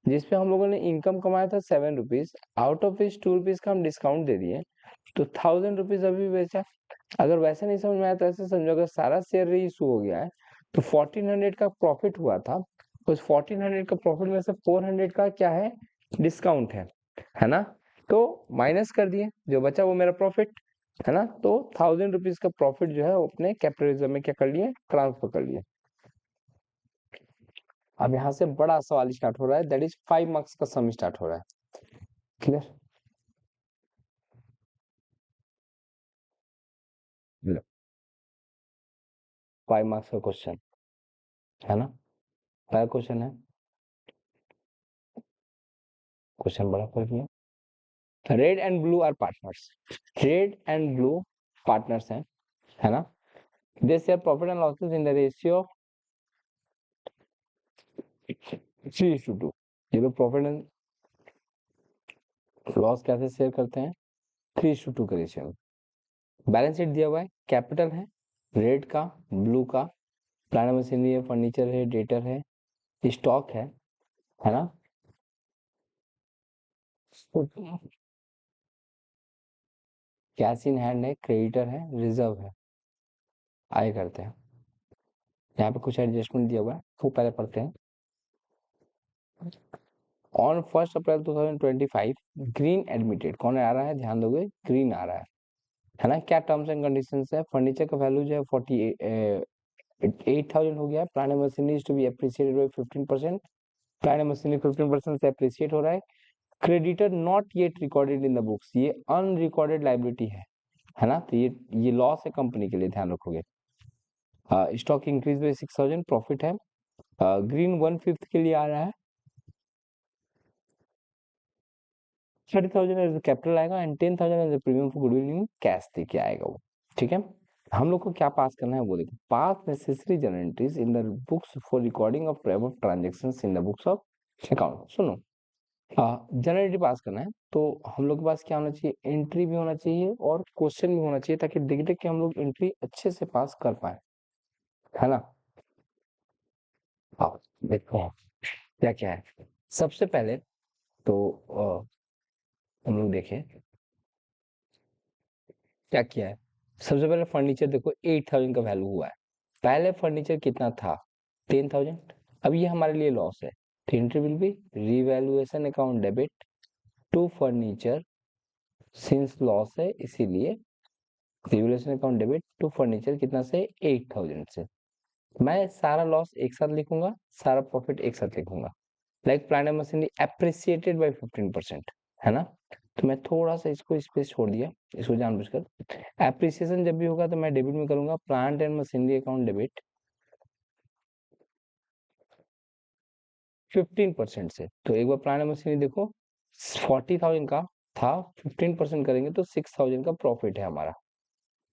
जिसपे हम लोगों ने इनकम कमाया था 7 रुपीज, आउट ऑफ इस 2 रुपीज का हम डिस्काउंट दे दिए, तो 1000 रुपीज अभी बेचा। अगर वैसे नहीं समझ में आया तो ऐसे समझो, अगर सारा शेयर री इशू हो गया है तो 1400 का प्रॉफिट हुआ था, उस 1400 का प्रॉफिट में से 400 का क्या है, डिस्काउंट है ना। तो माइनस कर दिए, जो बचा वो मेरा प्रॉफिट है ना। तो 1000 रुपीज का प्रॉफिट जो है वो अपने कैपिटल रिजर्व में क्या कर लिए, ट्रांसफर कर लिए। अब यहाँ से बड़ा सवाल स्टार्ट हो रहा है, दैट इज 5 मार्क्स का सम स्टार्ट हो रहा है। क्लियर, 5 मार्क्स का क्वेश्चन है ना। पहला क्वेश्चन है, क्वेश्चन बड़ा कर दिया। Red and blue are partners, red and blue partners हैं, है ना। They share profit and losses in the ratio 3:2। ये लोग प्रॉफिट एंड लॉस कैसे शेयर करते हैं, 3:2 के रेशियो में। बैलेंस शीट दिया हुआ है, कैपिटल है रेड का, ब्लू का, प्लांट मशीनरी है, फर्नीचर है, डेटर है, स्टॉक है ना। कैश इन हैंड है, क्रेडिटर है, रिजर्व है। आगे करते हैं, यहाँ पे कुछ एडजस्टमेंट दिया हुआ है, वो पहले पढ़ते हैं। ऑन 1 अप्रैल 2025 ग्रीन एडमिटेड, कौन आ रहा है, ध्यान दोगे, ग्रीन आ रहा है ना। क्या टर्म्स एंड कंडीशंस है, फर्नीचर का वैल्यू जो है 48,000 हो गया है, plant machinery to be appreciated by 15%, plant machinery 15% से एप्रिसिएट हो रहा है। Creditor not yet recorded in the books, ये अनरिकॉर्डेड लाइबिलिटी है ना। तो ये लॉस है कंपनी के लिए, ध्यान रखोगे। स्टॉक इंक्रीज बाय 6,000, प्रॉफिट है। ग्रीन 1/5 के लिए आ रहा है, 30,000 एज कैपिटल आएगा and 10,000 as premium for goodwill in cash दे के आएगा वो, ठीक है। हम लोग को क्या पास करना है वो देखो, पास necessary general entries in the books for recording of above transactions in the books of account. सुनो, जनरल एंट्री पास करना है तो हम लोग के पास क्या होना चाहिए, एंट्री भी होना चाहिए और क्वेश्चन भी होना चाहिए, ताकि देख देख के हम लोग एंट्री अच्छे से पास कर पाए, है ना। अब देखते हैं क्या क्या है। सबसे पहले तो हम लोग देखें क्या किया है। सबसे पहले फर्नीचर देखो, 8,000 का वैल्यू हुआ है। पहले फर्नीचर कितना था, 10,000। अब ये हमारे लिए लॉस है, तो entry will be revaluation account debit to furniture, since loss है इसीलिए revaluation account debit to furniture कितना से, 8,000 से। मैं सारा लॉस एक साथ लिखूंगा, सारा प्रॉफिट एक साथ लिखूंगा। Like plant and machinery appreciated by 15%, है ना। तो मैं थोड़ा सा इसको स्पेस छोड़ दिया, इसको जानबूझकर। एप्रिसिएशन जब भी होगा तो मैं डेबिट में करूंगा, plant and machinery account debit 15% से। तो एक बार प्लांट एंड मशीनरी देखो, 40,000 का था, 15% करेंगे तो 6,000 का प्रॉफिट है हमारा,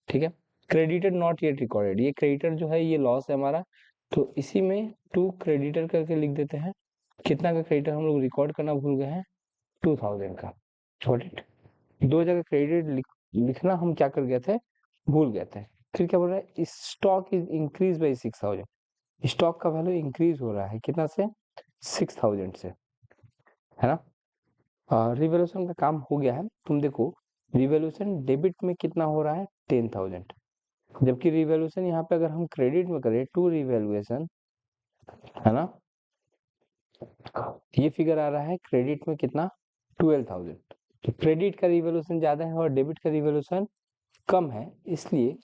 ठीक है। क्रेडिटर नॉट येट रिकॉर्डेड, ये क्रेडिटर जो है ये लॉस है हमारा, तो इसी में टू क्रेडिटर करके लिख देते हैं। कितना का क्रेडिटर हम लोग रिकॉर्ड करना भूल गए हैं, 2,000 का। Got it. दो जगह क्रेडिट लिखना हम क्या कर गए थे, भूल गए थे। फिर क्या बोल रहा है, stock is increase by 6,000, stock का वैल्यू इंक्रीज हो रहा है कितना से, 6,000 से, है ना। रिवोल्यूशन का काम हो गया है, तुम देखो रिवोल्यूशन डेबिट में कितना हो रहा है, 10,000, जबकि रिवोल्यूशन यहाँ पे अगर हम क्रेडिट में करें टू रिवैल्यूएशन, है ना, ये फिगर आ रहा है क्रेडिट में कितना, 12,000। तो क्रेडिट का रिवोल्यूशन ज्यादा है और डेबिट का रिवोल्यूशन कम है, इसलिए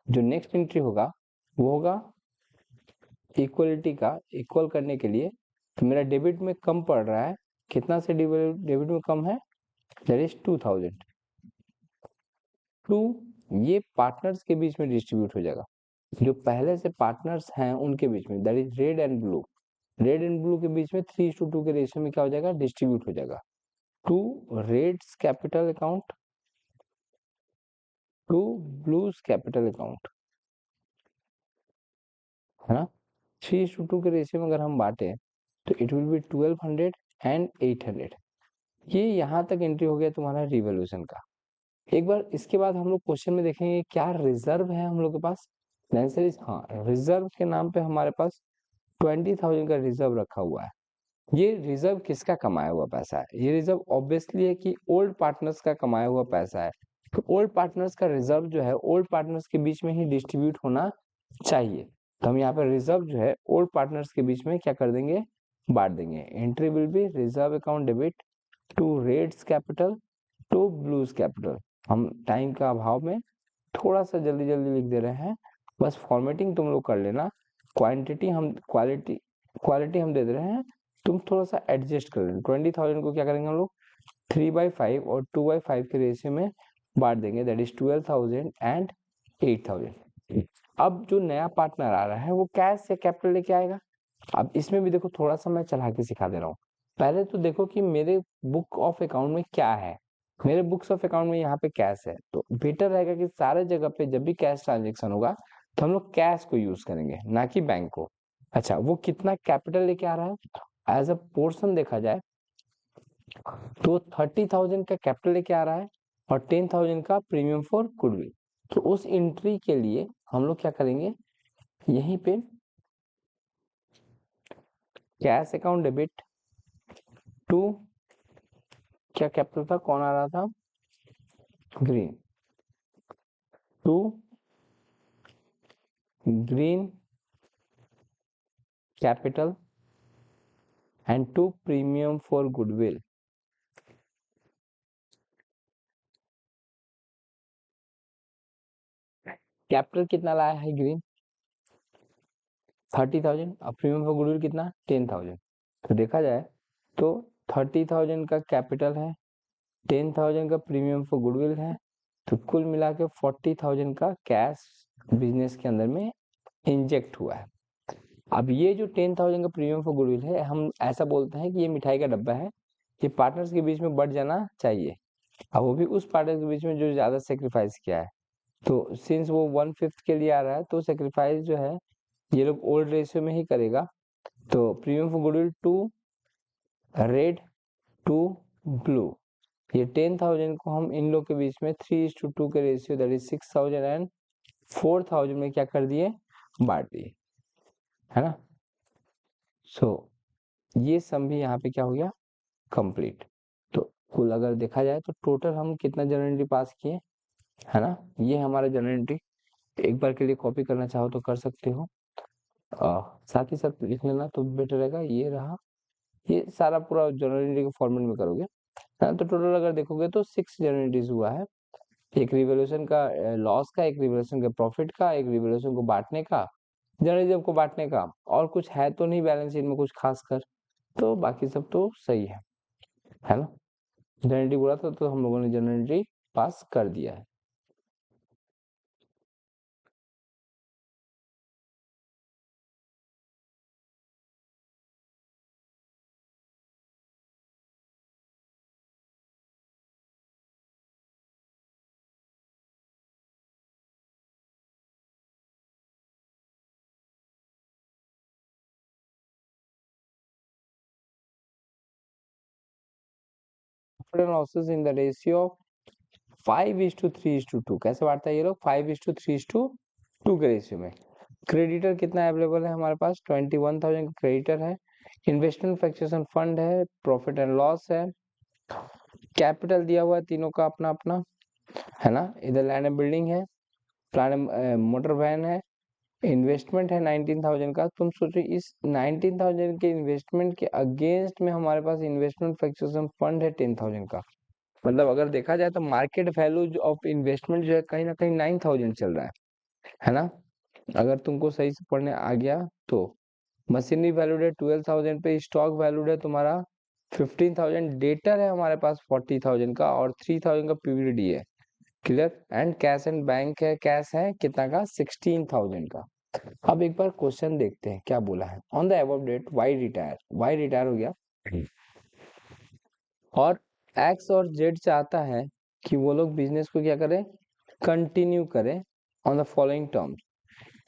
जो नेक्स्ट एंट्री होगा वो होगा इक्वलिटी का, इक्वल करने के लिए। तो मेरा डेबिट में कम पड़ रहा है, कितना से डेबिट में कम है, दैट इज 2,000 टू, ये पार्टनर्स के बीच में डिस्ट्रीब्यूट हो जाएगा, जो पहले से पार्टनर्स हैं उनके बीच में, that is red and blue, red and blue के बीच में 3:2 के रेशियो में क्या हो जाएगा, डिस्ट्रीब्यूट हो जाएगा to Red's capital account to Blue's capital account, है ना। 3:2 के रेशियो में अगर हम बांटे तो इट विल बी 1200 एंड 800। ये यहाँ तक एंट्री हो गया तुम्हारा रिवोल्यूशन का। एक बार इसके बाद हम लोग क्वेश्चन में देखेंगे क्या रिजर्व है हम लोग के पास, आंसर इज हाँ, रिजर्व के नाम पे हमारे पास 20,000 का रिजर्व रखा हुआ है। ये रिजर्व किसका कमाया हुआ पैसा है, ये रिजर्व ऑब्वियसली है कि ओल्ड पार्टनर्स का कमाया हुआ पैसा है। तो ओल्ड पार्टनर्स का रिजर्व जो है ओल्ड पार्टनर्स के बीच में ही डिस्ट्रीब्यूट होना चाहिए। तो हम यहाँ पे रिजर्व जो है ओल्ड पार्टनर्स के बीच में क्या कर देंगे, बांट देंगे। Entry will be reserve account debit to Red's capital to Blue's capital. हम टाइम का अभाव में थोड़ा सा जल्दी जल्दी लिख दे रहे हैं, बस फॉर्मेटिंग तुम लोग कर लेना। क्वालिटी हम दे दे रहे हैं, तुम थोड़ा सा एडजस्ट कर लेना। 20,000 को क्या करेंगे हम लोग 3/5 और 2/5 के रेशियो में बांट देंगे, दैट इज 12,000 एंड 8,000। अब जो नया पार्टनर आ रहा है वो कैश या कैपिटल लेके आएगा। अब इसमें भी देखो थोड़ा सा मैं चला के सिखा दे रहा हूँ। पहले तो देखो कि मेरे बुक ऑफ अकाउंट में क्या है। मेरे बुक्स ऑफ अकाउंट में यहाँ पे कैश है, तो बेटर रहेगा कि सारे जगह पे जब भी कैश ट्रांजेक्शन होगा तो हम लोग कैश को यूज करेंगे, ना कि बैंक को। अच्छा, वो कितना कैपिटल लेके आ रहा है एज अ पोर्शन देखा जाए तो 30,000 का कैपिटल लेके आ रहा है और 10,000 का प्रीमियम फॉर गुडविल। तो उस एंट्री के लिए हम लोग क्या करेंगे, यहीं पे कैश अकाउंट डेबिट टू, क्या कैपिटल था, कौन आ रहा था, Green, to Green capital and to premium for goodwill. Capital कितना लाया है ग्रीन, 30,000, और प्रीमियम फॉर गुडविल कितना, 10,000। तो देखा जाए तो 30,000 का कैपिटल है, 10,000 का प्रीमियम फॉर गुडविल है, तो कुल मिला के 40,000 का कैश बिजनेस के अंदर में इंजेक्ट हुआ है। अब ये जो 10,000 का प्रीमियम फॉर गुडविल है, हम ऐसा बोलते हैं कि ये मिठाई का डब्बा है, ये पार्टनर्स के बीच में बढ़ जाना चाहिए। अब वो भी उस पार्टनर के बीच में जो ज्यादा सेक्रीफाइस किया है, तो सिंस वो 1/5 के लिए आ रहा है तो सेक्रीफाइस जो है ये लोग ओल्ड रेशियो में ही करेगा। तो premium for goodwill to Red to Blue, ये 10,000 को हम इन लोग के बीच में 3:2 के रेशियो दैट इज 6,000 एंड 4,000 में क्या कर दिए, बांट दिए, है ना। सो ये सम भी यहाँ पे क्या हो गया, कंप्लीट। तो कुल अगर देखा जाए तो टोटल हम कितना जनरल एंट्री पास किए, है ना। ये हमारा जनरल एंट्री, एक बार के लिए कॉपी करना चाहो तो कर सकते हो, साथ ही साथ लिख लेना तो बेटर रहेगा। ये रहा, ये सारा पूरा जनरल एंट्री के फॉर्मेट में करोगे, हाँ। तो टोटल अगर देखोगे तो 6 जनरल एंट्रीज हुआ है, एक रिवोल्यूशन का लॉस का, एक रिवोल्यूशन का प्रॉफिट का, एक रिवोल्यूशन को बांटने का, जर्नलिज्म को बांटने का, और कुछ है तो नहीं बैलेंस शीट में कुछ खास कर, तो बाकी सब तो सही है ना। जनरल एंट्री बोला था तो हम लोगों ने जनरल एंट्री पास कर दिया है। Losses in the ratio of 5:3:2। कैसे बांटता है ये लोग, 5:3:2 के रेशियो में। क्रेडिटर कितना अवेलेबल है हमारे पास, 21,000 का क्रेडिटर है। इन्वेस्टमेंट फ्लक्चुएशन फंड है, प्रॉफिट एंड लॉस है, कैपिटल दिया हुआ है तीनों का अपना अपना, है ना। इधर लैंड एंड बिल्डिंग है, प्लान मोटर वैन है, इन्वेस्टमेंट है 19,000 का। तुम सोचो इस 19,000 के इन्वेस्टमेंट के अगेंस्ट में हमारे पास इन्वेस्टमेंट फ्लक्चुएशन फंड है 10,000 का। मतलब अगर देखा जाए तो मार्केट वैल्यू ऑफ इन्वेस्टमेंट जो है कहीं ना कहीं 9,000 चल रहा है ना। अगर तुमको सही से पढ़ने आ गया तो मशीनरी वैल्यूड है 12,000 पे, स्टॉक वैल्यूड है तुम्हारा 15,000, डेटर है हमारे पास 40,000 का, और 3,000 का पीवीडी है। Clear. And cash and bank है, कैश है कितना का, 16,000 का। अब एक बार क्वेश्चन देखते हैं क्या बोला है। On the above date Y retire, Y retire हो गया, और एक्स और जेड चाहता है कि वो लोग बिजनेस को क्या करें, कंटिन्यू करें on the following terms.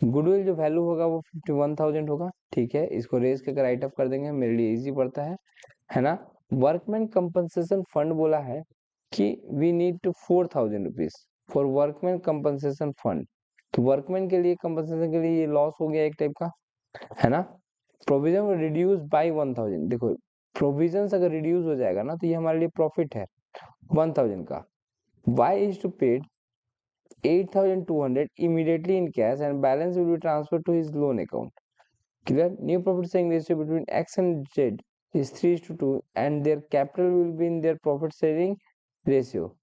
Goodwill जो वैल्यू होगा वो 51,000 होगा, ठीक है। इसको रेज करके राइट अप कर देंगे, मेरे लिए इजी पड़ता है ना। वर्कमैन कंपनसेशन फंड बोला है कि we need to 4,000 rupees for workman compensation fund. तो वर्कमैन के लिए कंपनसेशन के लिए ये लॉस हो गया एक टाइप का, है ना। प्रोविजन रिड्यूस बाय 1,000, देखो प्रोविजन अगर रिड्यूस हो जाएगा ना तो ये हमारे लिए प्रॉफिट है 1,000 का। Y is to paid 8,200 immediately in cash and balance will be transferred to his loan account। Clear? New profit sharing ratio between X and Z is 3:2, and their capital will be in their profit sharing ratio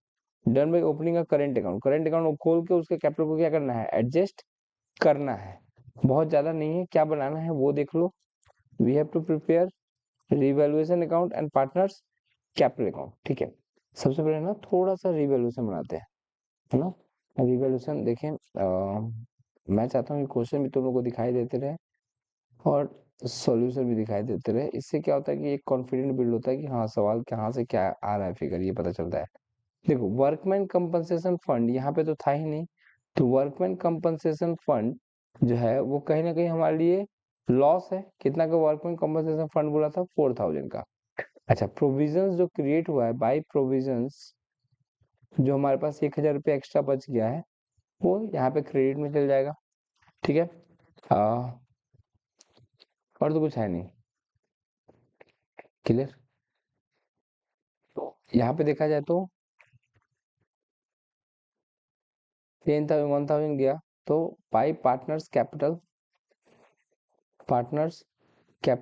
done by opening a current account. Current account को खोल के उसके कैपिटल को क्या करना है, एडजस्ट करना है। बहुत ज्यादा नहीं है, क्या बनाना है वो देख लो। We have to prepare revaluation account and partners capital account. ठीक है, सबसे पहले ना थोड़ा सा रिवैल्यूएशन बनाते हैं, है ना। रिवैल्यूएशन देखें, मैं चाहता हूँ कि क्वेश्चन भी तुम लोग को दिखाई देते रहे और सॉल्यूशन भी दिखाई देते रहे। इससे क्या होता है कि एक कॉन्फिडेंट बिल्ड होता है कि हाँ सवाल कहाँ से क्या आ रहा है, फिगर ये पता चलता है। देखो, वर्कमैन कंपनसेशन फंड यहाँ पे तो था ही नहीं, तो वर्कमैन कंपनसेशन फंड जो है वो कहीं ना कहीं हमारे लिए लॉस है। कितना का वर्कमैन कंपनसेशन फंड बोला था, 4000 का। अच्छा, प्रोविजंस जो क्रिएट हुआ है बाय प्रोविजंस, जो हमारे पास 1000 रुपये एक्स्ट्रा बच गया है, वो यहाँ पे क्रेडिट में चल जाएगा। ठीक है, और तो कुछ है नहीं। क्लियर? यहाँ पे देखा जाए तो 10,000 1000 गया, तो बाई पार्टनर्स कैपिटल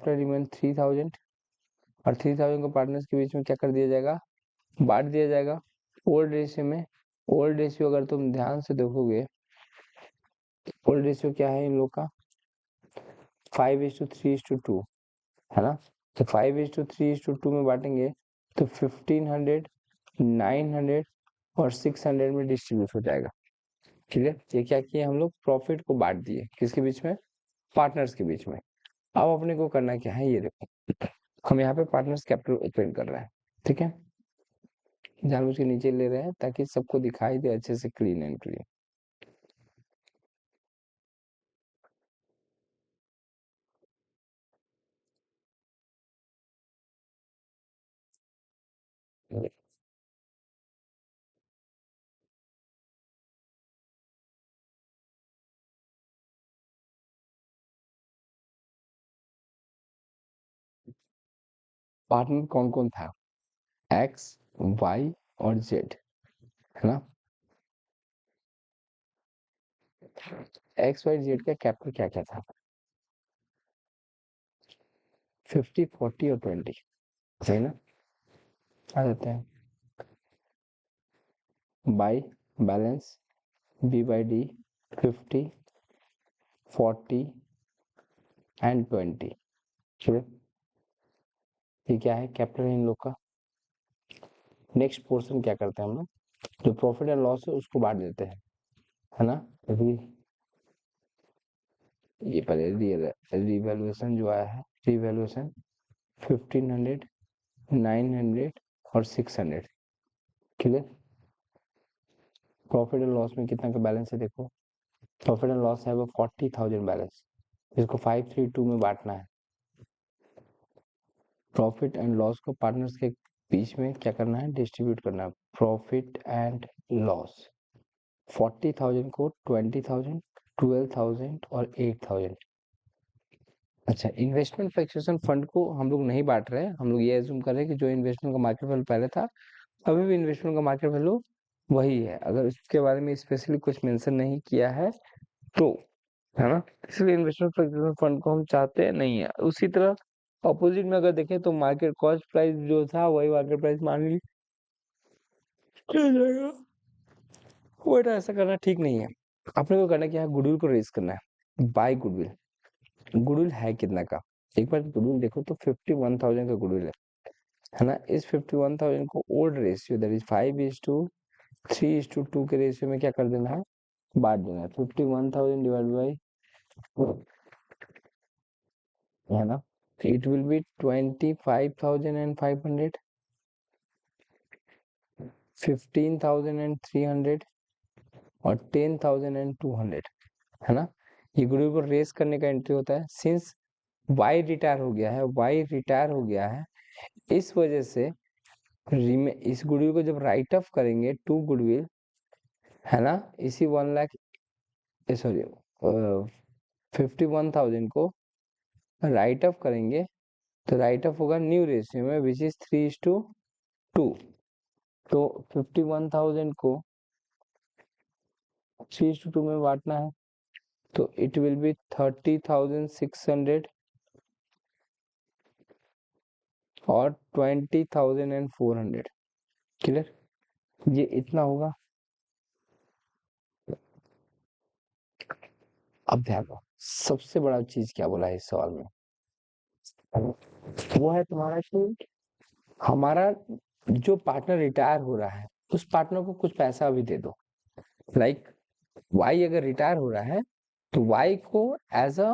रिमेन 3000, और 3000 को पार्टनर्स के बीच में क्या कर दिया जाएगा, बांट दिया जाएगा। ओल्ड रेशियो में, ओल्ड रेशियो अगर तुम ध्यान से देखोगे, ओल्ड रेशियो क्या है इन लोग का, 5:3:2, है ना। तो 5:3:2 में बांटेंगे तो 1500, 900 और 600 में डिस्ट्रीब्यूट हो जाएगा। क्लियर? ये क्या किया हम लोग, प्रॉफिट को बांट दिए, किसके बीच में, पार्टनर्स के बीच में। अब अपने को करना क्या है, ये देखो, हम यहाँ पे पार्टनर्स कैपिटल ओपन कर रहे हैं। ठीक है, जानबूझ के नीचे ले रहे हैं ताकि सबको दिखाई दे अच्छे से, क्लीन एंड क्लीन। पार्टनर कौन कौन था, एक्स, वाई और जेड, है ना। एक्स वाई जेड का कैपिटल क्या क्या था, 50, 40 और 20, सही ना। आ जाते हैं, by balance b by d, 50, 40 and 20। ठीक है, ये क्या है, कैपिटल है इन लोग का। नेक्स्ट पोर्शन क्या करते हैं हम लोग, जो प्रॉफिट एंड लॉस है उसको बांट देते हैं, है ना। अभी ये पहले रिवैल्यूएशन जो आया है, रिवैल्यूएशन 1500, 900 और 600। क्लियर? प्रॉफिट एंड लॉस में कितना का बैलेंस है देखो, प्रॉफिट एंड लॉस है वो 40,000 बैलेंस, जिसको 532 में बांटना है। प्रॉफिट एंड लॉस को पार्टनर्स के बीच में क्या करना है, डिस्ट्रीब्यूट करना है। प्रॉफिट एंड लॉस 40,000 को 20,000, 12,000 और 8,000। अच्छा, इन्वेस्टमेंट फ्लक्चुएशन फंड को हम लोग नहीं बांट रहे हैं, हम लोग ये एज्यूम कर रहे हैं कि जो इन्वेस्टमेंट का मार्केट वैल्यू पहले था, अभी भी इन्वेस्टमेंट का मार्केट वैल्यू वही है। अगर इसके बारे में स्पेशली कुछ मेंशन नहीं किया है तो, है ना, इसलिए इन्वेस्टमेंट फ्लक्चुएशन फंड को हम चाहते नहीं है। उसी तरह अपोजिट में अगर देखें तो मार्केट कॉस्ट प्राइस जो था वही मार्केट प्राइस मान ली चल जाएगा, बट ऐसा करना ठीक नहीं है। अपने को करना क्या है, गुडविल को रेज करना है, बाय गुडविल। गुडविल है कितना का, एक बार गुडविल देखो तो 51,000 का गुडविल है ना। इस 51,000 को ओल्ड रेशियो दैट इज 5:3:2 के रेशियो में क्या कर देना है, बांट देना है। 51,000 डिवाइड बाई, है ना, इट विल बी 25,500, 15,300 और 10,200, है ना। ये ग्रुप को रेस करने का एंट्री होता है। सिंस वाई रिटायर हो गया है, वाई रिटायर हो गया है, इस वजह से इस गुडविल को जब राइट ऑफ करेंगे टू गुडविल, है ना, इसी 1 लाख, सॉरी 51,000 को राइट ऑफ करेंगे, तो राइट ऑफ होगा न्यू रेशियो में विच इज 3:2। तो 51,000 को 3:2 में बांटना है, तो इट विल बी 30,600 और 20,400। क्लियर? ये इतना होगा। अब ध्यान दो, सबसे बड़ा चीज क्या बोला है इस सवाल में, वो है तुम्हारा कि हमारा जो पार्टनर रिटायर हो रहा है उस पार्टनर को कुछ पैसा भी दे दो। लाइक वाई अगर रिटायर हो रहा है तो वाई को एज अ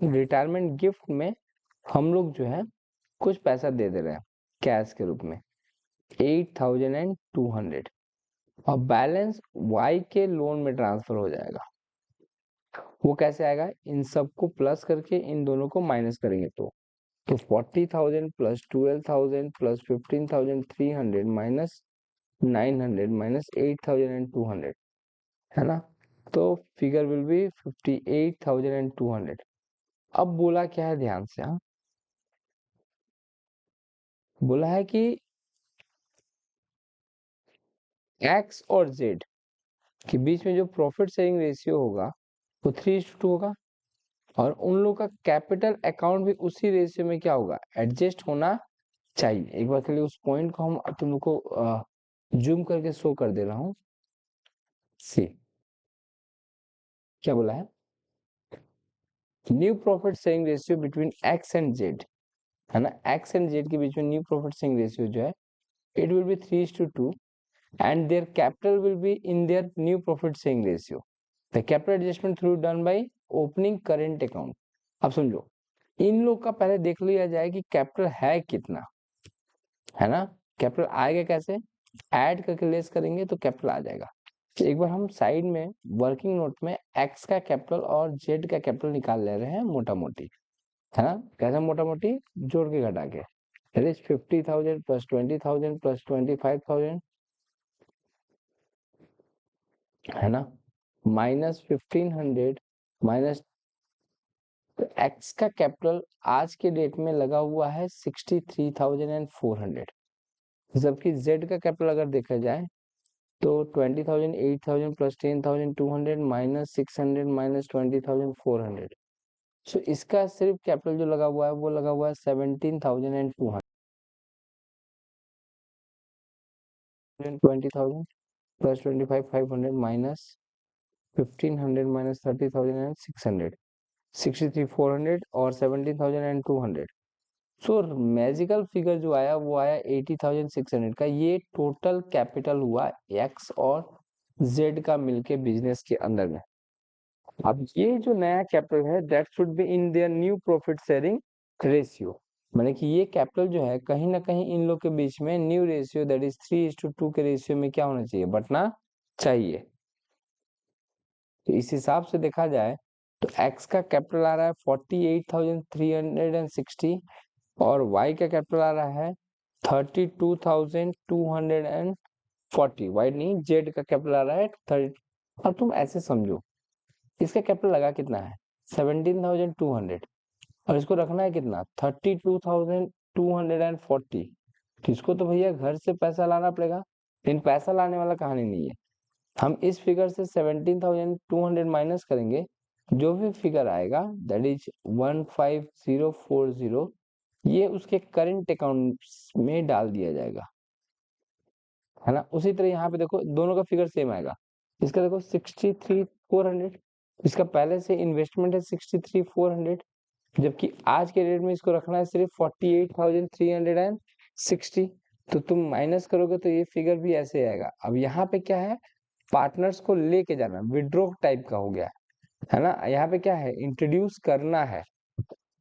रिटायरमेंट गिफ्ट में हम लोग जो है कुछ पैसा दे रहे हैं कैश के रूप में 8,200, और बैलेंस वाई के लोन में ट्रांसफर हो जाएगा। वो कैसे आएगा, इन सबको प्लस करके इन दोनों को माइनस करेंगे तो 40,000 प्लस 12,000 प्लस 15,300 माइनस 900 माइनस 8,200, है ना? तो फिगर विल बी 58,200। अब बोला क्या है, ध्यान से, हाँ, बोला है कि एक्स और जेड के बीच में जो प्रॉफिट शेयरिंग रेशियो होगा वो 3:2 होगा, और उन लोग का कैपिटल अकाउंट भी उसी रेशियो में क्या होगा, एडजस्ट होना चाहिए। एक बार के लिए उस पॉइंट को हम तुम लोग को जूम करके शो कर दे रहा हूँ। सी क्या बोला है, new profit sharing ratio between x and Z, है ना? एक्स एंड जेड के बीच में न्यू प्रॉफिट शेयरिंग रेशियो जो है it will B 3:2 and their capital will be in their new profit sharing ratio. The capital adjustment through done by opening current account. अब समझो, इन लोग का पहले देख लिया जाए कि कैपिटल है कितना, है ना? कैपिटल आएगा कैसे, ऐड करके लेस करेंगे तो कैपिटल आ जाएगा। तो एक बार हम साइड में वर्किंग नोट में एक्स का कैपिटल और जेड का कैपिटल निकाल ले रहे हैं मोटा मोटी, है ना? कैसे मोटा मोटी, जोड़ के घटा के, that is 50,000 plus 20,000 plus 25,000, है ना, माइनस 1500 माइनस, तो एक्स का कैपिटल आज के डेट में लगा हुआ है 63,400, जबकि जेड का कैपिटल अगर देखा जाए तो 20,000 8,000 प्लस 10,200 माइनस 600 माइनस 20,400। सो इसका सिर्फ कैपिटल जो लगा हुआ है वो लगा हुआ है 17,200, 20,000 प्लस 25,500 माइनस 1,500 माइनस 30,000 एंड 600, 63,400 और 17,200। सो मैजिकल फिगर जो आया वो आया 80,600 का। ये टोटल कैपिटल हुआ एक्स और जेड का मिलके बिजनेस के अंदर में। अब ये जो नया कैपिटल है that should be in their new profit sharing ratio, माने कि ये कैपिटल जो है कहीं ना कहीं इन लोग के बीच में न्यू रेशियो दैट इज 3:2 के रेशियो में क्या होना चाहिए, बटना चाहिए। तो इस हिसाब से देखा जाए तो एक्स का कैपिटल आ रहा है 48,360 और y का कैपिटल आ रहा है 32,240, वाई नहीं, जेड का कैपिटल आ रहा है 30। अब तुम ऐसे समझो, इसका कैपिटल लगा कितना है 17,200, और इसको रखना है कितना 32,240, तो इसको तो भैया घर से पैसा लाना पड़ेगा, लेकिन पैसा लाने वाला कहानी नहीं है। हम इस फिगर से 17,200 माइनस करेंगे, जो भी फिगर आएगा दैट इज 15,040, ये उसके करंट अकाउंट में डाल दिया जाएगा, है ना? उसी तरह यहाँ पे देखो दोनों का फिगर सेम आएगा। इसका देखो 63,400, इसका पहले से इन्वेस्टमेंट है 63,400, जबकि आज के डेट में इसको रखना है सिर्फ 48,360। तो तुम माइनस करोगे तो ये फिगर भी ऐसे आएगा। अब यहाँ पे क्या है, पार्टनर्स को लेके जाना, विड्रॉ टाइप का हो गया, है ना? यहाँ पे क्या है, इंट्रोड्यूस करना है,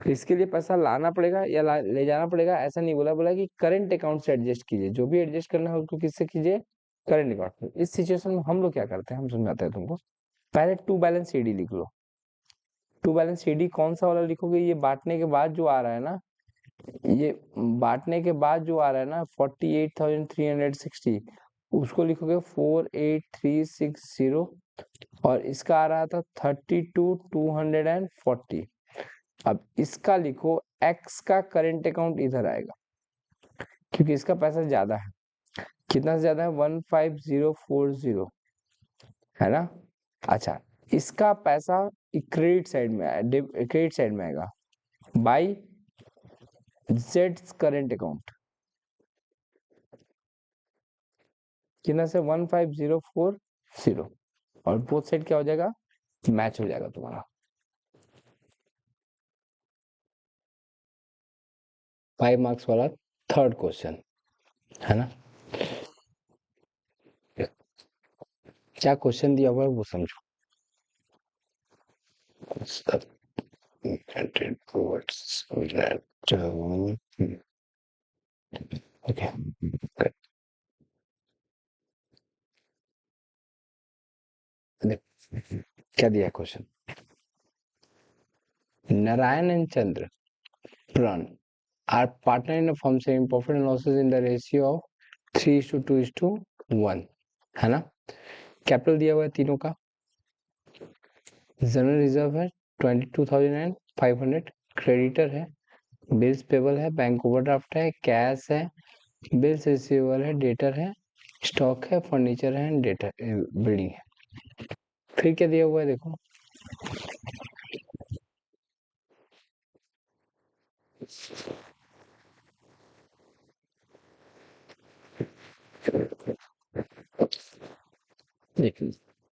इसके लिए पैसा लाना पड़ेगा या ले जाना पड़ेगा, ऐसा नहीं बोला, बोला कि करंट अकाउंट से एडजस्ट कीजिए, जो भी एडजस्ट करना है उसको किससे कीजिए, करंट अकाउंट से। इस सिचुएशन में हम लोग क्या करते हैं, हम समझाते हैं तुमको। पहले टू बैलेंस सीडी लिख लो। टू बैलेंस सीडी कौन सा वाला लिखोगे, ये बांटने के बाद जो आ रहा है ना, ये बांटने के बाद जो आ रहा है ना 48,360, उसको लिखोगे 48,360, और इसका आ रहा था 32,240। अब इसका लिखो, एक्स का करंट अकाउंट इधर आएगा क्योंकि इसका पैसा ज्यादा है। कितना ज्यादा है, 15,040, है ना? अच्छा, इसका पैसा क्रेडिट साइड में क्रेडिट साइड में आएगा बाई जेड्स करेंट अकाउंट कितना से 15040 और बोथ साइड क्या हो जाएगा मैच हो जाएगा तुम्हारा 5 मार्क्स वाला थर्ड क्वेश्चन है ना क्या क्वेश्चन दिया हुआ है वो समझो ओके क्या दिया question Narayan and Chandra Pran are partner in a firm sharing profit and losses in the ratio of 3:2:1 है ना कैपिटल दिया हुआ है तीनों का जनरल रिजर्व है 22,500 क्रेडिटर है बिल्स पेबल है बैंक ओवरड्राफ्ट है कैश है बिल्स रिसीवेबल है डेटर है स्टॉक है फर्नीचर है डेटा बिल्डिंग है फिर क्या दिया हुआ है देखो देखिए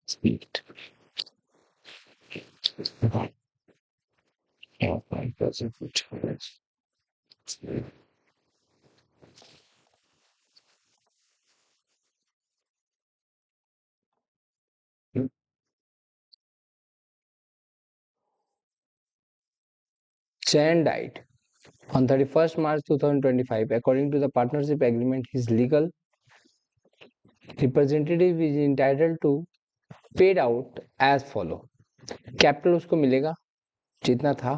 speed Chan died on 31st March 2025. According to the partnership agreement, his legal representative is entitled to paid out as follow. Capital उसको मिलेगा जितना था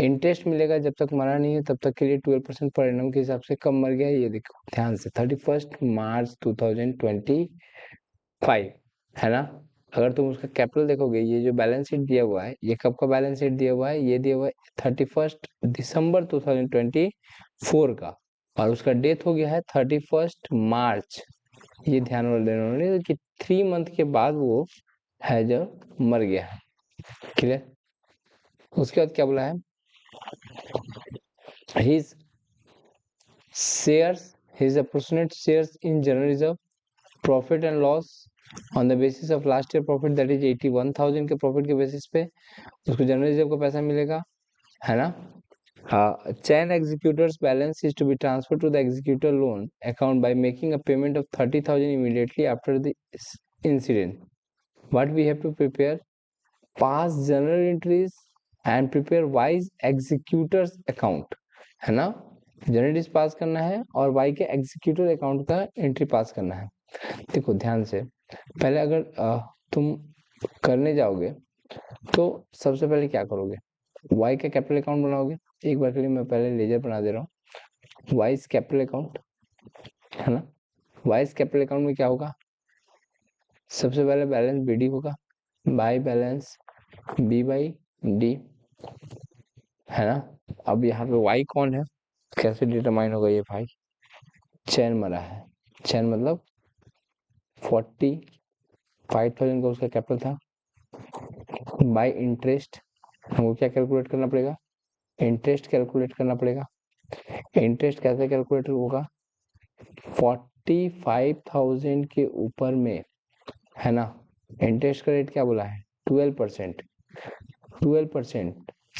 इंटरेस्ट मिलेगा जब तक मरा नहीं है तब तक के लिए 12% पर एनम के हिसाब से कब मर गया ये देखो ध्यान से 31 मार्च 2025 है ना अगर तुम उसका कैपिटल देखोगे ये जो बैलेंस शीट दिया हुआ है ये कब का बैलेंस शीट दिया हुआ है ये दिया हुआ है 31 दिसंबर 2024 का और उसका डेथ हो गया है 31 मार्च ये ध्यान में देना होगा कि 3 मंथ के बाद वो है जो मर गया है क्लियर उसके बाद क्या बोला है his shares his approximate shares in general reserve profit and loss on the basis of last year profit that is 81,000 के प्रॉफिट के बेसिस पे उसको जनरल रिजर्व का पैसा मिलेगा है ना Chan executors balance is to be transferred to the executor loan account by making a payment of 30,000 immediately after the incident. What we have to prepare past journal entries and prepare wise executors account है ना जनरल पास करना है और वाई के एग्जीक्यूटिव अकाउंट का एंट्री पास करना है देखो ध्यान से पहले अगर तुम करने जाओगे तो सबसे पहले क्या करोगे वाई का कैपिटल अकाउंट बनाओगे एक बार के लिए मैं पहले लेजर बना दे रहा हूँ वाइस कैपिटल अकाउंट है ना वाइस कैपिटल अकाउंट में क्या होगा सबसे पहले बैलेंस बीडी होगा by balance b by d है ना अब यहाँ पे वाई कौन है कैसे डिटरमाइन होगा ये भाई चैन मरा है चैन मतलब 45,000 का उसका कैपिटल था बाय इंटरेस्ट हमको क्या कैलकुलेट करना पड़ेगा इंटरेस्ट कैलकुलेट करना पड़ेगा इंटरेस्ट कैसे कैलकुलेट होगा 45,000 के ऊपर में है ना इंटरेस्ट का रेट क्या बोला है 12%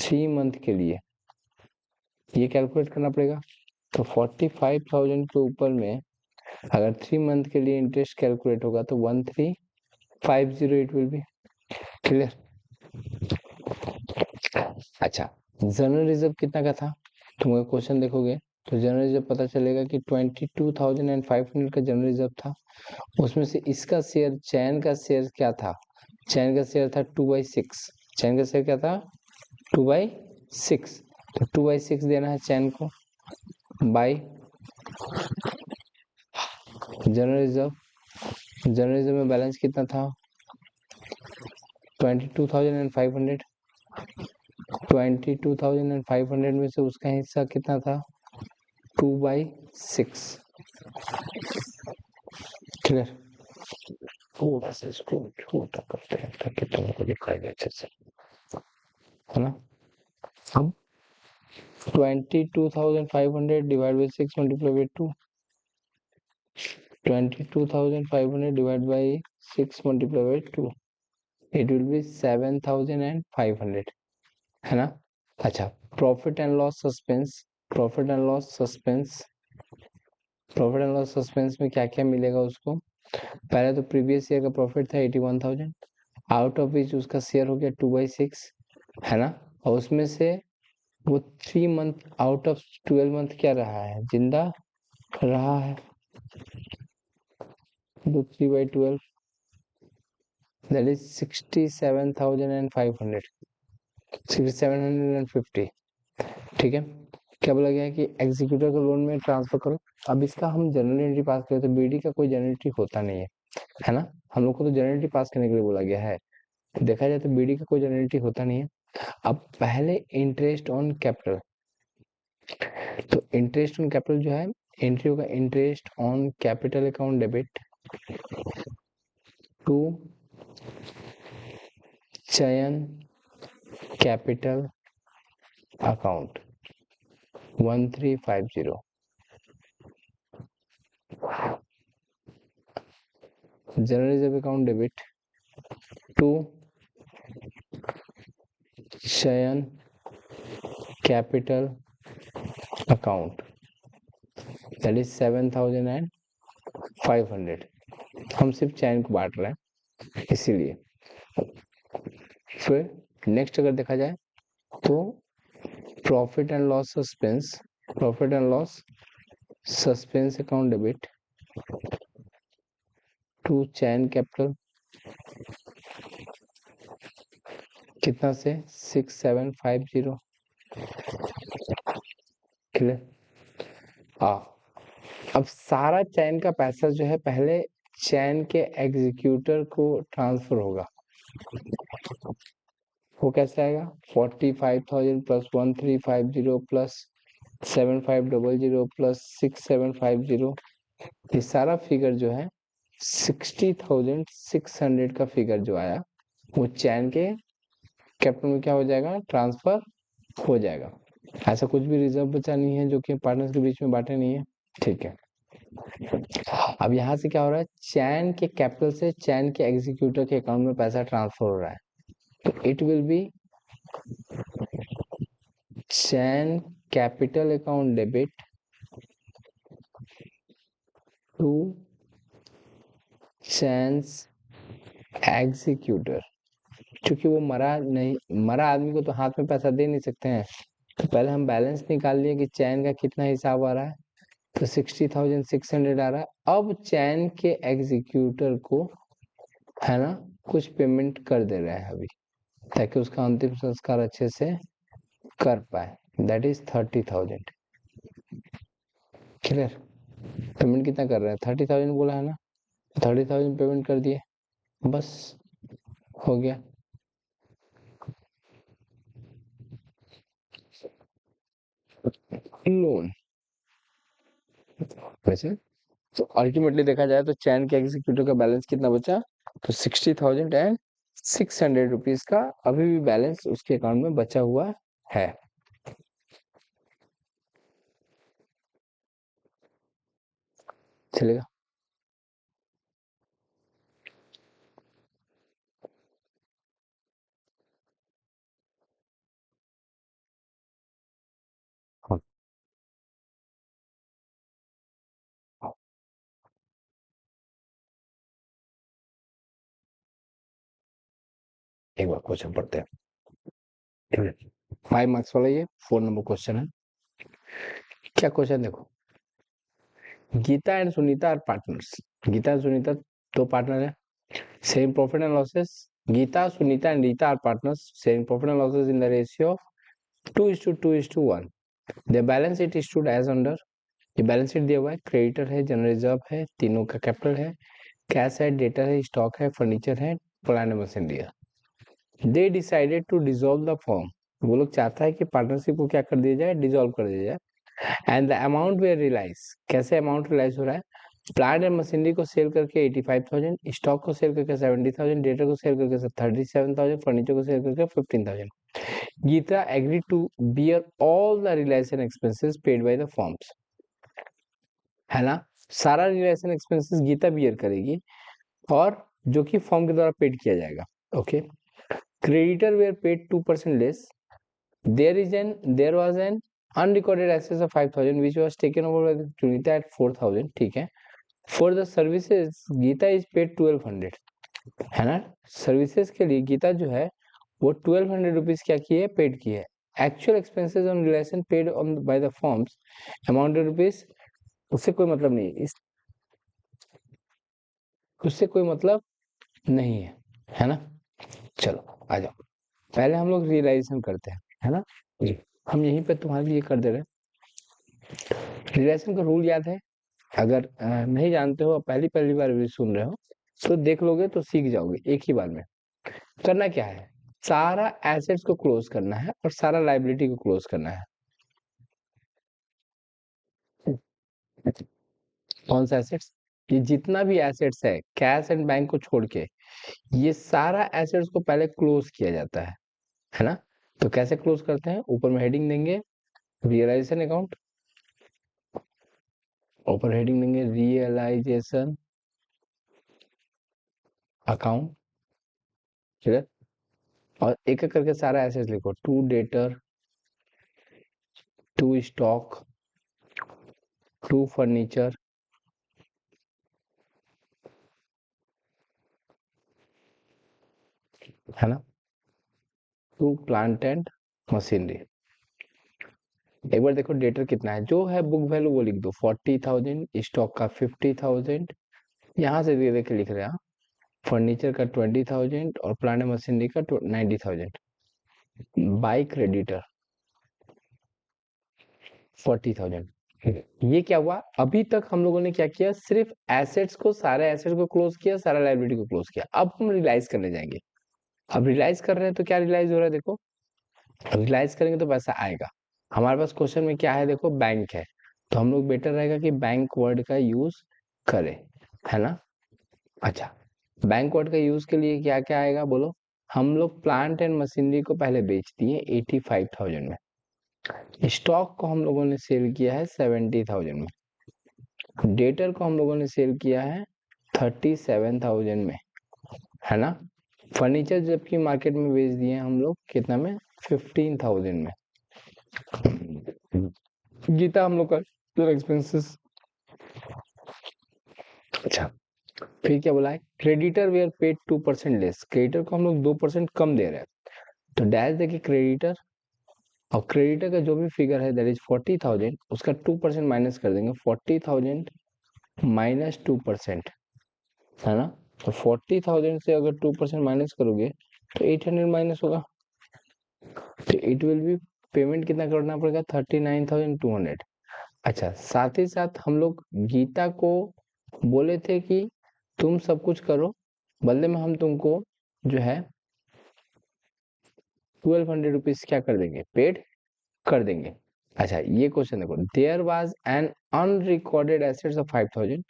3 मंथ के लिए ये कैलकुलेट करना पड़ेगा तो 45,000 के ऊपर में अगर 3 मंथ के लिए इंटरेस्ट कैलकुलेट होगा तो 13,508 विल बी क्लियर अच्छा जनरल रिजर्व कितना का था तुम क्वेश्चन देखोगे तो जनरल रिजर्व पता चलेगा कि 22,500 का जनरल रिजर्व था उसमें से इसका शेयर चैन का शेयर क्या था चैन का शेयर था 2/6 चैन का शेयर क्या था 2/6 तो 2/6 देना है चैन को बाय जनरल रिजर्व में बैलेंस कितना था 22,500 22,500 में से उसका हिस्सा कितना था 2/6 क्लियर थोड़ा सा इसको छोटा करते हैं ताकि तुमको दिखाई दे अच्छे से है ना। अब 22,500 divide by 6 multiply by 2, 22,500 divide by 6 multiply by 2, it will B 7,500, है ना। अच्छा, profit and loss suspense, profit and loss suspense, profit and loss suspense में क्या क्या मिलेगा उसको। पहले तो प्रीवियस ईयर का प्रॉफिट था 81,000, आउट ऑफ विच उसका शेयर हो गया 2/6, है ना। और उसमें से वो 3 मंथ आउट ऑफ 12 मंथ क्या रहा है, जिंदा रहा है, तो 3/12, दैट इज 67,500, 6750, ठीक है। क्या बोला गया है कि एग्जीक्यूटर को लोन में ट्रांसफर करो। अब इसका हम जनरल एंट्री पास करें तो बीडी का कोई जनरल एंट्री होता नहीं है ना। हम लोग को तो जनरल एंट्री पास करने के लिए बोला गया है, देखा जाए तो बीडी का कोई जनरल एंट्री होता नहीं है। अब पहले इंटरेस्ट ऑन कैपिटल, तो इंटरेस्ट ऑन कैपिटल जो है एंट्री होगा, interest on capital account debit to Chayan capital account 1350, general reserve account debit to Chayan capital account, that is 7,500। हम सिर्फ चयन को बांट रहे हैं इसीलिए। फिर नेक्स्ट अगर देखा जाए तो profit and loss suspense, profit and loss suspense account debit to Chayan capital कितना से 6750, क्लियर। अब सारा चैन का पैसा जो है पहले चैन के एग्जीक्यूटर को ट्रांसफर होगा। वो कैसे आएगा, 45,000 प्लस 1350 प्लस 7500 प्लस 6750, ये सारा फिगर जो है 60,600 का फिगर जो आया वो चैन के कैपिटल में क्या हो जाएगा, ट्रांसफर हो जाएगा। ऐसा कुछ भी रिजर्व बचा नहीं है जो कि पार्टनर्स के बीच में बांटे नहीं है, ठीक है। अब यहाँ से क्या हो रहा है, चैन के कैपिटल से चैन के एग्जीक्यूटर के अकाउंट में पैसा ट्रांसफर हो रहा है, तो it will be Chain capital account debit to Chain's executor. क्योंकि वो मरा नहीं, मरा आदमी को तो हाथ में पैसा दे नहीं सकते हैं, तो पहले हम बैलेंस निकाल लिए कि चैन का कितना हिसाब आ रहा है, तो 60,600 आ रहा है। अब चैन के एग्जीक्यूटर को, है ना, कुछ पेमेंट कर दे रहे हैं अभी, ताकि उसका अंतिम संस्कार अच्छे से कर पाए, दैट इज 30,000, क्लियर। पेमेंट कितना कर रहे हैं, 30,000 बोला है ना, 30,000 पेमेंट कर दिए, बस हो गया। लोन वैसे तो अल्टीमेटली देखा जाए तो चैन के एग्जीक्यूटिव का बैलेंस कितना बचा, तो 60,600 रुपीज का अभी भी बैलेंस उसके अकाउंट में बचा हुआ है। चलेगा। हाँ, हाँ, एक बार क्वेश्चन पढ़ते हैं, 5 मार्क्स वाला ये 4 नंबर क्वेश्चन है। क्या क्वेश्चन देखो, Geeta and Sunita are partners, Geeta and Sunita दो पार्टनर है, sharing profit and losses. Geeta, Sunita and Rita are partners sharing profit and losses in the ratio of 2:2:1. Their balance sheet stood as under, ये बैलेंस शीट दिया हुआ है, क्रेडिटर है, जनरल रिजर्व है, तीनों का कैपिटल है, कैश है, डेटा है, स्टॉक है, फर्नीचर है, प्लांट एंड मशीनरी है। They decided to dissolve the firm, वो लोग चाहता है कि पार्टनरशिप को क्या कर दिया जाए, डिसॉल्व कर दिया जाए। And the amount they realise, कैसे अमाउंट रियलाइज हो रहा है, प्लांट एंड मशीनरी को सेल करके 85,000, स्टॉक को सेल करके 70,000, डेटा को सेल करके 37,000, फर्नीचर को सेल करके 15,000. Geeta agree to bear all the relation expenses paid by the firms, है ना. सारा रिलेशन एक्सपेंसेस गीता बियर करेगी और जो कि फर्म के द्वारा पेड किया जाएगा. Okay. Creditor were paid 2% less. There was an unrecorded assets of 5,000 which was taken over by Sunita at 4,000. ठीक है. For the services Gita is paid 1,200, है ना. सर्विसेज के लिए गीता जो है वो 1,200 रुपीज क्या की है, पेड की है. Actual expenses on relation paid on by the firms amounted rupees, उससे कोई मतलब नहीं है, उससे कोई मतलब नहीं है ना. चलो आ जाओ, पहले हम लोग रियलाइजेशन करते हैं, है ना. हम यहीं पे तुम्हारे लिए कर दे रहे हैं. रियलाइजेशन का रूल याद है? अगर नहीं जानते हो, पहली पहली बार भी सुन रहे हो, तो देख लोगे तो सीख जाओगे एक ही बार में. करना क्या है, सारा एसेट्स को क्लोज करना है और सारा लाइबिलिटी को क्लोज करना है. कौन सा एसेट्स? ये जितना भी एसेट्स है कैश एंड बैंक को छोड़ के, ये सारा एसेट्स को पहले क्लोज किया जाता है ना. तो कैसे क्लोज करते हैं, ऊपर में हेडिंग देंगे रियलाइजेशन अकाउंट, ऊपर हेडिंग देंगे रियलाइजेशन अकाउंट, ठीक है. और एक एक करके सारा एसेट्स लिखो, to debtor, to stock, to furniture, है ना, टू प्लांट एंड मशीनरी. एक बार देखो डेटर कितना है, जो है बुक वैल्यू वो लिख दो 40,000, स्टॉक का 50,000, यहाँ से धीरे के लिख रहे हैं. फर्नीचर का 20,000 और प्लांट एंड मशीनरी का 90,000. By creditor 40,000. ये क्या हुआ, अभी तक हम लोगों ने क्या किया, सिर्फ एसेट्स को, सारे एसेट्स को क्लोज किया, सारा लाइबिलिटी को क्लोज किया. अब हम रियलाइज करने जाएंगे. अब रियलाइज कर रहे हैं तो क्या रियलाइज हो रहा है, देखो रियलाइज करेंगे तो पैसा आएगा. हमारे पास क्वेश्चन में क्या है, देखो बैंक है, तो हम लोग बेटर रहेगा कि बैंक वर्ड का यूज करें, है ना. अच्छा, बैंक वर्ड का यूज के लिए क्या क्या आएगा बोलो. हम लोग प्लांट एंड मशीनरी को पहले बेच दिए 85,000 में, स्टॉक को हम लोगों ने सेल किया है 70,000 में, डेटर को हम लोगों ने सेल किया है 37,000 में, है ना. फर्नीचर जबकि मार्केट में बेच दिए हम लोग कितना में, 15,000 में. गीता हम लोग का एक्सपेंसेस. अच्छा, फिर क्या बोला है, creditor were paid 2% less. Creditor को हम लोग 2% कम दे रहे हैं, तो डैश देखिए क्रेडिटर, और क्रेडिटर का जो भी फिगर है दैट इज 40,000, उसका 2% माइनस कर देंगे, 40,000 माइनस 2%, है ना. तो 40,000 से अगर 2% माइनस करोगे तो 800 माइनस होगा, तो इट विल बी पेमेंट कितना करना पड़ेगा, 39,200. अच्छा, साथ ही साथ हम लोग गीता को बोले थे कि तुम सब कुछ करो, बदले में हम तुमको जो है 1,200 रुपीज क्या कर देंगे, पेड कर देंगे. अच्छा, ये क्वेश्चन देखो, there was an unrecorded assets of 5,000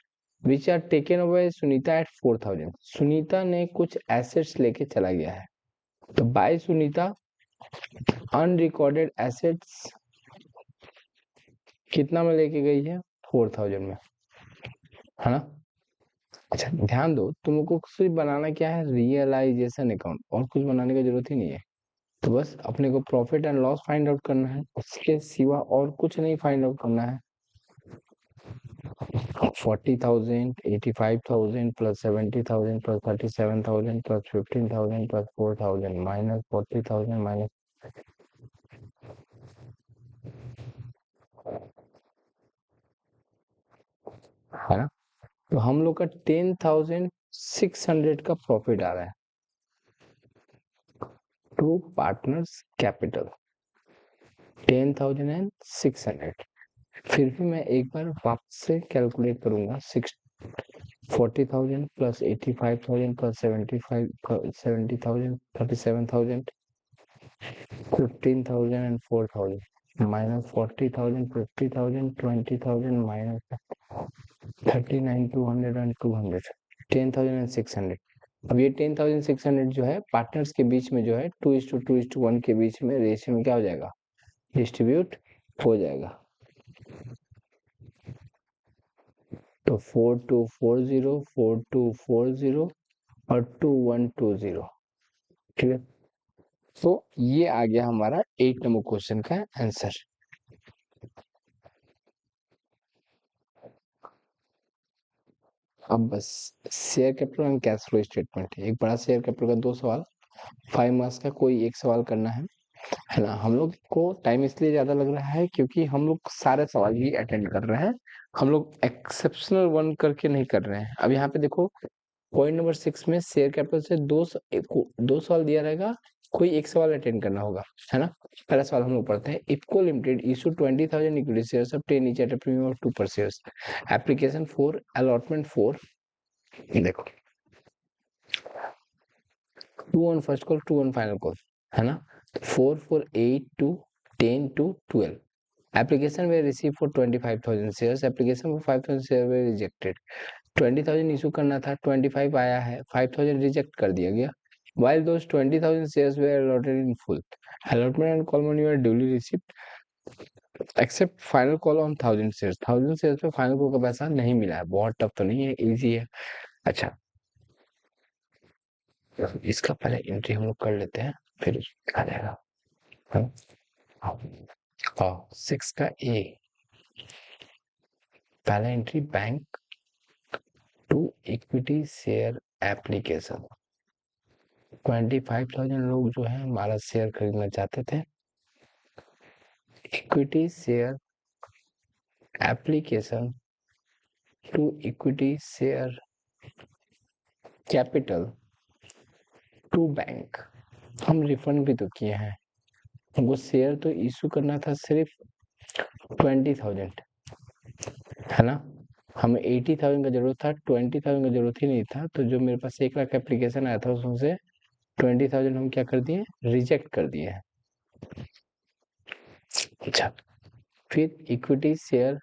which are taken over Sunita at 4,000. Sunita ने कुछ एसेट्स लेके चला गया है, तो बाय सुनीता अनरिकॉर्डेड एसेट्स कितना में लेके गई है, 4,000 में, है ना. अच्छा ध्यान दो, तुमको सिर्फ बनाना क्या है, रियलाइजेशन अकाउंट, और कुछ बनाने की जरूरत ही नहीं है. तो बस अपने को profit and loss find out करना है, उसके सिवा और कुछ नहीं फाइंड आउट करना है. 40,000, 85,000 plus 70,000 plus 37,000 plus 15,000 plus 4,000 minus 40,000 minus, है ना. तो हम लोग का 10,600 का प्रॉफिट आ रहा है टू पार्टनर्स कैपिटल, 10,600. फिर भी मैं एक बार वापस से कैलकुलेट करूंगा, 40,000 plus 85,000 plus 70,000, 37,000, 15,000 and 4,000 minus 40,000, 50,000, 20,000 minus 39,200 and 200, 10,000 and 600। अब ये 10,600 जो है पार्टनर्स के बीच में जो है 2:2:1 के बीच में रेशियो में क्या हो जाएगा, डिस्ट्रीब्यूट हो जाएगा। तो 4240, 4240 और 2120, ठीक है। तो ये आ गया हमारा 8 नंबर क्वेश्चन का आंसर। अब बस share capital and cash flow statement, एक बड़ा शेयर कैपिटल का 2 सवाल, 5 मार्क्स का कोई एक सवाल करना है ना। हम लोग को टाइम इसलिए ज्यादा लग रहा है क्योंकि हम लोग सारे सवाल ही अटेंड कर रहे हैं, हम लोग एक्सेप्शनल वन करके नहीं कर रहे हैं। अब यहाँ पे देखो पॉइंट नंबर 6 में शेयर कैपिटल से दो सवाल दिया रहेगा, कोई एक सवाल अटेंड करना होगा, है ना। पहला सवाल हम लोग पढ़ते हैं। IFFCO limited issue 20,000 equity shares of 10 each at a premium of 2 पर shares, application for allotment for, देखो 2 on first call, 2 on final call, है ना। 4 for 8 to 10 to 12, application were received for 25,000 shares, application for 5,000 shares were rejected। 20,000 issue करना था, 25 आया है, 5,000 रिजेक्ट कर दिया गया। While those 20,000 shares were allotted in full, allotment and call money were duly received except final call on 1,000 shares, 1,000 shares पे फाइनल कॉल का पैसा नहीं मिला है। बहुत टफ तो नहीं है, इजी है। अच्छा, इसका पहले एंट्री हम लोग कर लेते हैं, फिर आ जाएगा। हाँ, 6 का ए, पहला entry bank to equity share application. 25,000 लोग जो है हमारा शेयर खरीदना चाहते थे। इक्विटी share application to equity share capital to bank. हम रिफंड भी तो किए हैं, हमको शेयर तो इशू करना था सिर्फ 20,000, है ना। हमें 80,000 का जरूरत था, 20,000 का जरूरत ही नहीं था। तो जो मेरे पास 1 लाख एप्लीकेशन आया था उसमें से 20,000 हम क्या कर दिए, रिजेक्ट कर दिए हैं। अच्छा, फिर equity share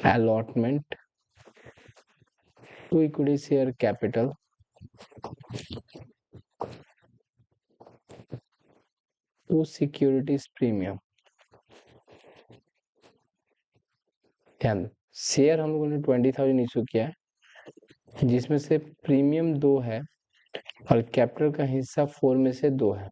allotment to equity share capital to securities premium. ध्यान, शेयर हम लोगों ने 20,000 इशू किया है, जिसमें से प्रीमियम 2 है और कैपिटल का हिस्सा 4 में से 2 है।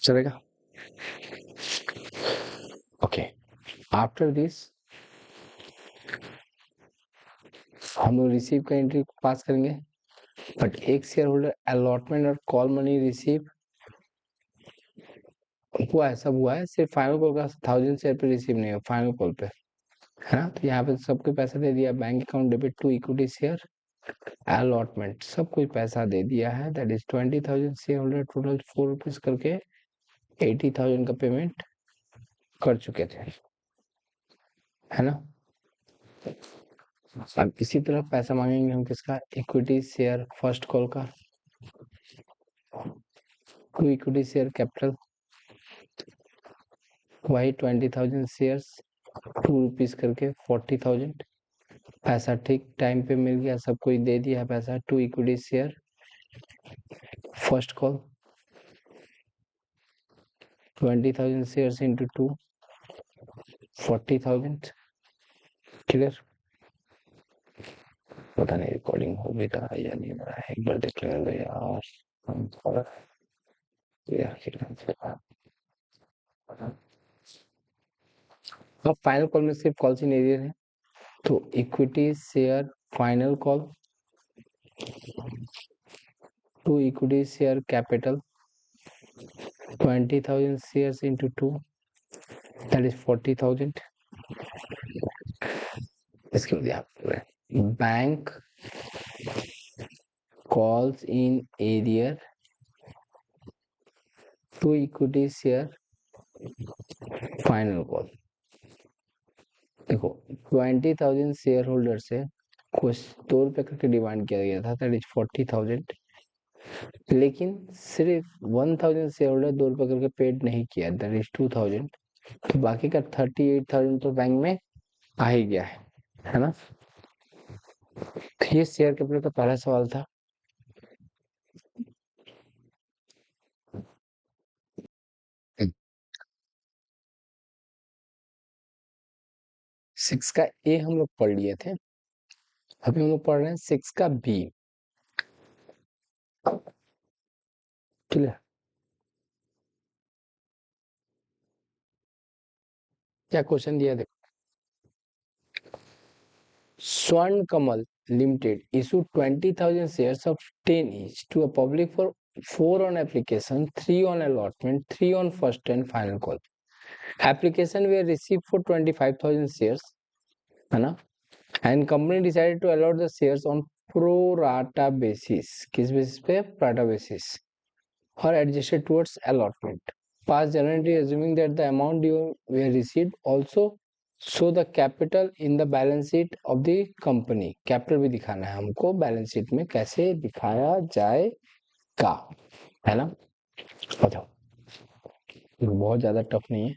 चलेगा, ओके। आफ्टर दिस हम लोग रिसीव का एंट्री पास करेंगे, बट एक शेयर होल्डर अलॉटमेंट और कॉल मनी रिसीव हुआ है, सब हुआ है, सिर्फ फाइनल कॉल का 1,000 शेयर पे रिसीव नहीं है, फाइनल कॉल पे, है ना। तो यहाँ पे सबको पैसा दे दिया, bank account debit to equity share allotment, सब कोई पैसा दे दिया है। That is 20,000 share holder total 4 rupees करके 80,000 का पेमेंट कर चुके थे, है ना। अब इसी तरह पैसा मांगेंगे हम किसका, इक्विटी शेयर फर्स्ट कॉल का टू इक्विटी शेयर कैपिटल, वही 20,000 शेयर्स 2 रुपीज करके 40,000 पैसा ठीक टाइम पे मिल गया, सबको दे दिया पैसा। To equity share first call 20,000 shares into 2, 40,000, clear. पता नहीं रिकॉर्डिंग हो भी रहा है या नहीं हो रहा है, एक बार देख लेंगे यार। अब फाइनल कॉल में सिर्फ कॉल नहीं दे रहे हैं, तो equity share final call to equity share capital 20,000 shares into 2, that is 40,000। इसके बाद यहाँ bank calls in arrear to equity share final call। देखो 20,000 शेयर होल्डर से कुछ 2 रुपए करके डिमांड किया गया था, दैट इज 40,000। लेकिन सिर्फ 1000 शेयर होल्डर 2 रुपए करके पेड नहीं किया, दैट इज 2000, तो बाकी का 38,000 तो बैंक में आ ही गया है ना। तो ये शेयर कैपिटल का पहला सवाल था। सिक्स का ए हम लोग पढ़ लिए थे, अभी हम लोग पढ़ रहे हैं सिक्स का बी। क्लियर? क्या क्वेश्चन दिया देखो। स्वर्ण कमल limited issued 20,000 shares of 10 each to a public for 4 on application, 3 on allotment, 3 on first and final call. Application were received for 25,000 shares, है ना, and company decided to allot the shares on pro rata basis. किस basis पे? Prata basis, or adjusted towards allotment. Past generally assuming that the amount due were received also show the capital in the balance sheet of the company. Capital भी दिखाना है हमको बैलेंस शीट में, कैसे दिखाया जाएगा, है ना। बताओ, बहुत ज्यादा टफ नहीं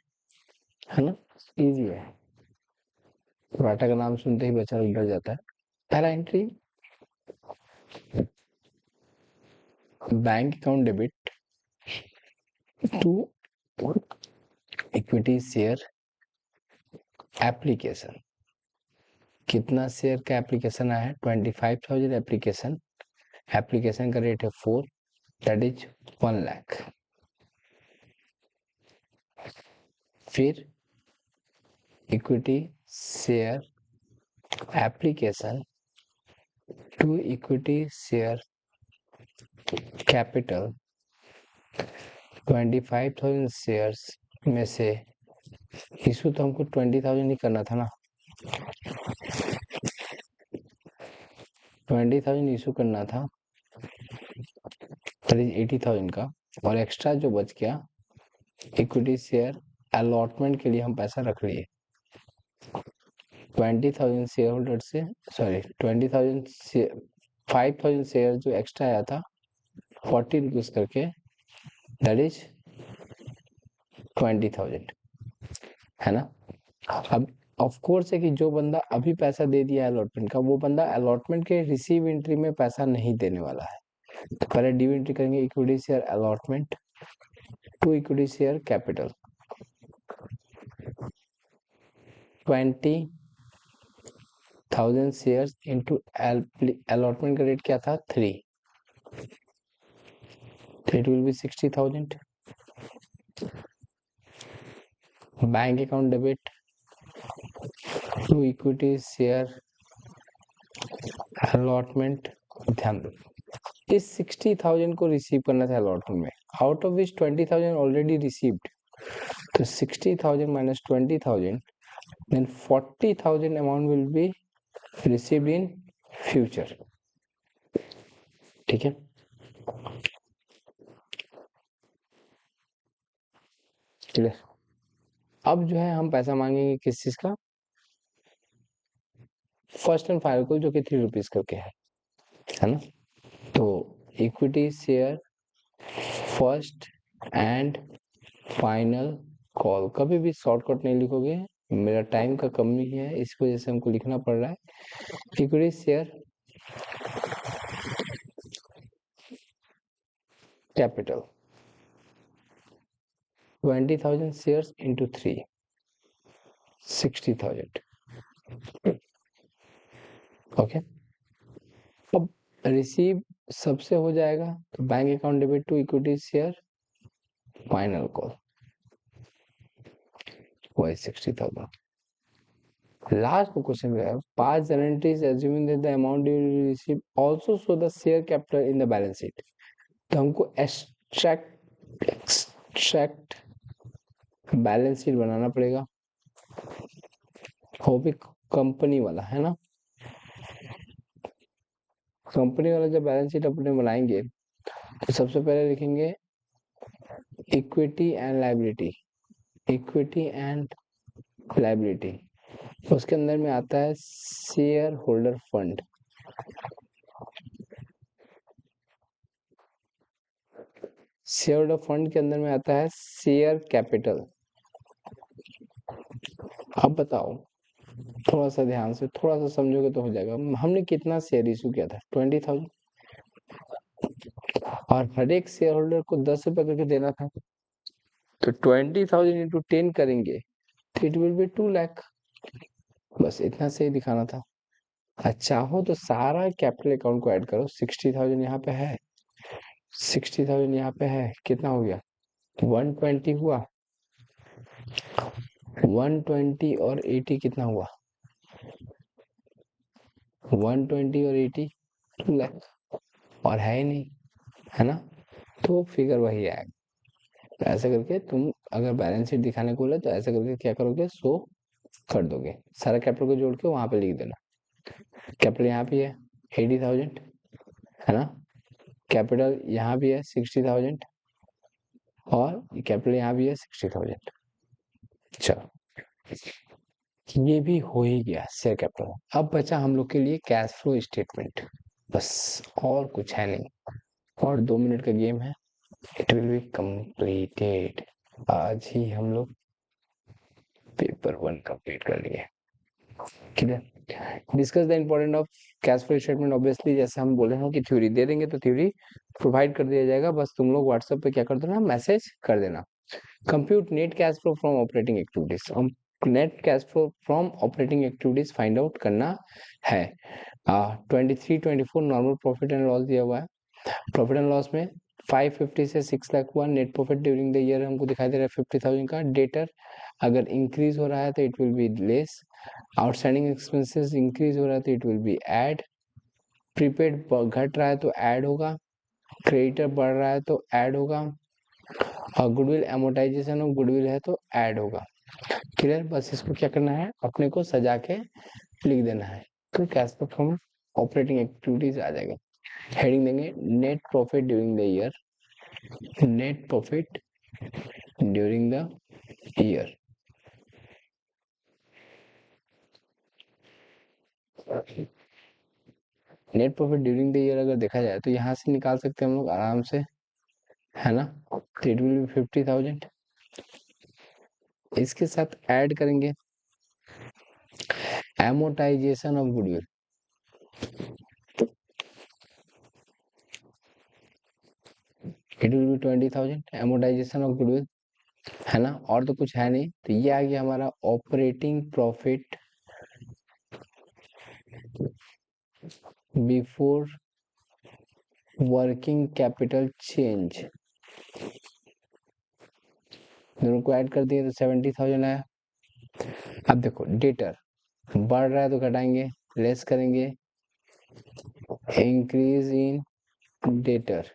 है ना, इजी है। टाटा का नाम सुनते ही बच्चा डर जाता है। पहला entry, bank account debit to equity share application. कितना शेयर का एप्लीकेशन आया है? 25,000 एप्लीकेशन। एप्लीकेशन का रेट है 4, दैट इज 1 लाख। फिर equity share application to equity share capital, 25,000 shares में से इशू तो हमको 20,000 ही करना था ना, 20,000 इशू करना था, दैट इज 80,000 का, और एक्स्ट्रा जो बच गया इक्विटी शेयर अलॉटमेंट के लिए हम पैसा रख लिए। 20,000 शेयर होल्डर से, सॉरी 5,000 शेयर जो एक्स्ट्रा आया था 40 रुपीज करके, दैट इज 20,000, है ना। अब ऑफ कोर्स है कि जो बंदा अभी पैसा दे दिया अलॉटमेंट का, वो बंदा अलॉटमेंट के रिसीव एंट्री में पैसा नहीं देने वाला है। तो पहले ड्यू एंट्री करेंगे, equity share allotment to equity share capital, 20,000 shares into allotment का रेट क्या था? 3, तो it will be 60,000। Bank account debit to equity share allotment. ध्यान दो, इस 60,000 को रिसीव करना था अलॉटमेंट में, out of which 20,000 already received, तो 60,000 minus 20,000, then 40,000 amount will be received in future। ठीक है, क्लियर। अब जो है हम पैसा मांगेंगे किस चीज का? फर्स्ट एंड फाइनल को, जो कि 3 रुपीज करके है ना। तो equity share first and final call, कभी भी शॉर्टकट नहीं लिखोगे, मेरा टाइम का कमी है इस वजह से हमको लिखना पड़ रहा है। Equity share capital 20,000 shares into 3, 60,000। Okay, अब रिसीव सबसे हो जाएगा, तो bank account debit to equity share final call, वही 60,000। लास्ट क्वेश्चन में है, पांच guarantees assuming that the amount you receive also show the share capital in the balance sheet। तो हमको एक्सट्रैक्ट बैलेंस शीट बनाना पड़ेगा, वो भी कंपनी वाला, है ना। कंपनी वाला जब बैलेंस शीट अपने बनाएंगे तो सबसे पहले लिखेंगे equity and liability, equity and liability, उसके अंदर में आता है share holder fund, share holder fund के अंदर में आता है शेयर कैपिटल। अब बताओ, थोड़ा सा ध्यान से थोड़ा सा समझोगे तो हो जाएगा। हमने कितना शेयर इशू किया था? 20,000। और हर एक शेयर होल्डर को 10 रुपए करके देना था, तो 20,000 इंटू 10 करेंगे तो इट विल बी 2 लाख। बस इतना से ही दिखाना था। अच्छा हो तो सारा कैपिटल अकाउंट को ऐड करो। 60,000 यहाँ पे है, 60,000 यहाँ पे है, कितना हो गया? 120 हुआ। 120 और 80 कितना हुआ? 120 और 80 2 लाख। और है ही नहीं, है ना? तो फिगर वही आएगा। तो ऐसे करके तुम अगर बैलेंस शीट दिखाने को बोले तो ऐसे करके क्या करोगे, शो कर दोगे। सारा कैपिटल को जोड़ के वहां पे लिख देना। कैपिटल यहाँ भी है 80,000, है ना? कैपिटल यहाँ भी है 60,000 और कैपिटल यहाँ भी है 60,000। चलो, ये भी हो ही गया शेयर कैपिटल। अब बचा हम लोग के लिए कैश फ्लो स्टेटमेंट, बस और कुछ है नहीं। और 2 मिनट का गेम है, इट विल बी कंप्लीटेड। आज ही हम लोग पेपर 1 कंप्लीट कर लिए। Clear? Discuss the important of cash flow statement. Obviously जैसे हम बोले हैं कि थ्योरी दे देंगे तो थ्योरी प्रोवाइड कर दिया जाएगा, बस तुम लोग व्हाट्सएप पे क्या कर देना, मैसेज कर देना। Compute net cash flow from operating activities. हम net cash flow from operating activities find out करना है। 23-24 नॉर्मल प्रॉफिट एंड लॉस दिया हुआ है। प्रॉफिट एंड लॉस में 550 से 6 लाख हुआ। Net profit during the year हमको दिखाई दे रहा है 50,000 का। डेटर अगर इंक्रीज हो रहा है तो it will be less. Outstanding expenses increase हो रहा है तो it will be add. Prepaid घट रहा है तो ऐड होगा। क्रेडिटर बढ़ रहा है तो ऐड होगा। और गुडविल एमोटाइजेशन ऑफ गुडविल है तो ऐड होगा। क्लियर? बस इसको क्या करना है, अपने को सजा के लिख देना है, तो cash flow from operating activities आ जाएगा। हेडिंग देंगे net profit during the year. Net profit during the year. Net profit during the year अगर देखा जाए तो यहाँ से निकाल सकते हैं हम लोग आराम से, है ना? तो इट विल बी 50,000। इसके साथ ऐड करेंगे amortisation of goodwill. It will be 20,000 amortisation of goodwill, है ना? और तो कुछ है नहीं, तो ये आ गया हमारा operating profit before working capital change. दोनों को ऐड कर दिए तो 70,000 आया। अब देखो डेटर बढ़ रहा है तो घटाएंगे, लेस करेंगे, इंक्रीज इन डेटर।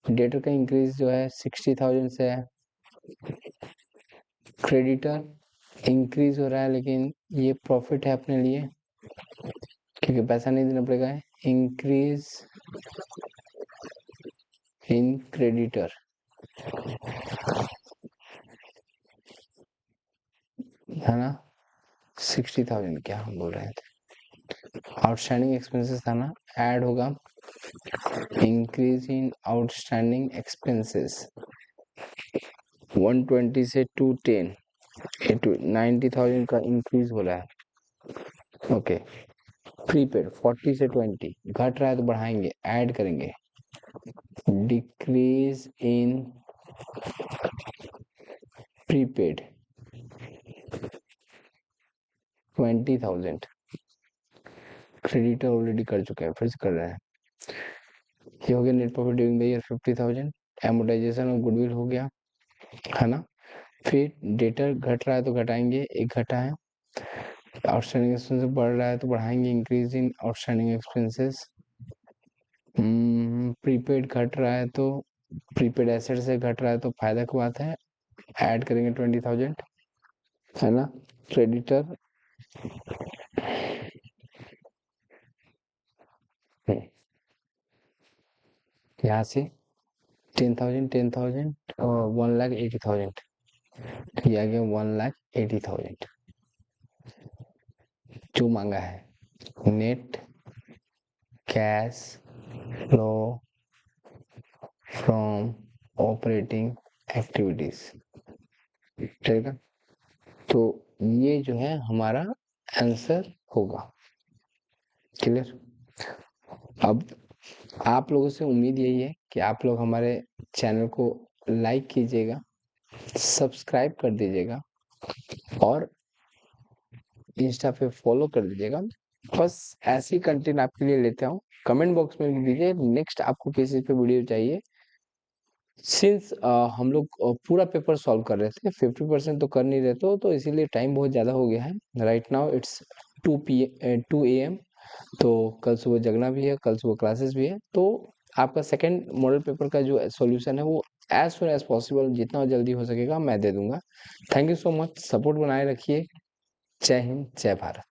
डेटर का इंक्रीज जो है 60,000 से है। क्रेडिटर इंक्रीज हो रहा है लेकिन ये प्रॉफिट है अपने लिए क्योंकि पैसा नहीं देना पड़ेगा। इंक्रीज इन क्रेडिटर, है ना? 60,000 क्या हम बोल रहे थे, आउटस्टैंडिंग एक्सपेंसेस था ना, ऐड होगा इंक्रीज इन आउटस्टैंडिंग एक्सपेंसेस 120 से 210, 90,000 का इंक्रीज हो रहा है। ओके। प्रीपेड 40 से 20 घट रहा है तो बढ़ाएंगे, ऐड करेंगे decrease in prepaid 20,000। Creditor already कर चुके हैं, फिर से कर रहे हैं। ये हो गया net profit during the year 50,000। Amortisation of goodwill हो गया, है ना? फिर डेटर घट रहा है तो घटाएंगे, एक घटा है। आउटस्टैंडिंग एक्सपेंसेस बढ़ रहा है तो बढ़ाएंगे, increase in outstanding expenses. Prepaid घट रहा है तो प्रीपेड एसेट से घट रहा है तो फायदा की बात है, ऐड करेंगे 20,000, है ना? क्रेडिटर यहाँ से 10,000 10,000 और 1,80,000, ये आ गया 1,80,000 जो मांगा है। Net cash flow from operating activities, ठीक है। तो ये जो है हमारा आंसर होगा। क्लियर। अब आप लोगों से उम्मीद यही है कि आप लोग हमारे चैनल को लाइक कीजिएगा, सब्सक्राइब कर दीजिएगा और इंस्टा पे फॉलो कर दीजिएगा। बस ऐसी कंटेंट आपके लिए लेते हूँ। कमेंट बॉक्स में लिख दीजिए नेक्स्ट आपको किस चीज़ पे वीडियो चाहिए। सिंस हम लोग पूरा पेपर सॉल्व कर रहे थे, 50% तो कर नहीं रहे तो इसीलिए टाइम बहुत ज़्यादा हो गया है। Right now it's 2 AM। तो कल सुबह जगना भी है, कल सुबह क्लासेस भी है। तो आपका सेकंड मॉडल पेपर का जो सॉल्यूशन है वो एज सुन एज पॉसिबल जितना जल्दी हो सकेगा मैं दे दूंगा। Thank you so much, support बनाए रखिए। जय हिंद, जय भारत।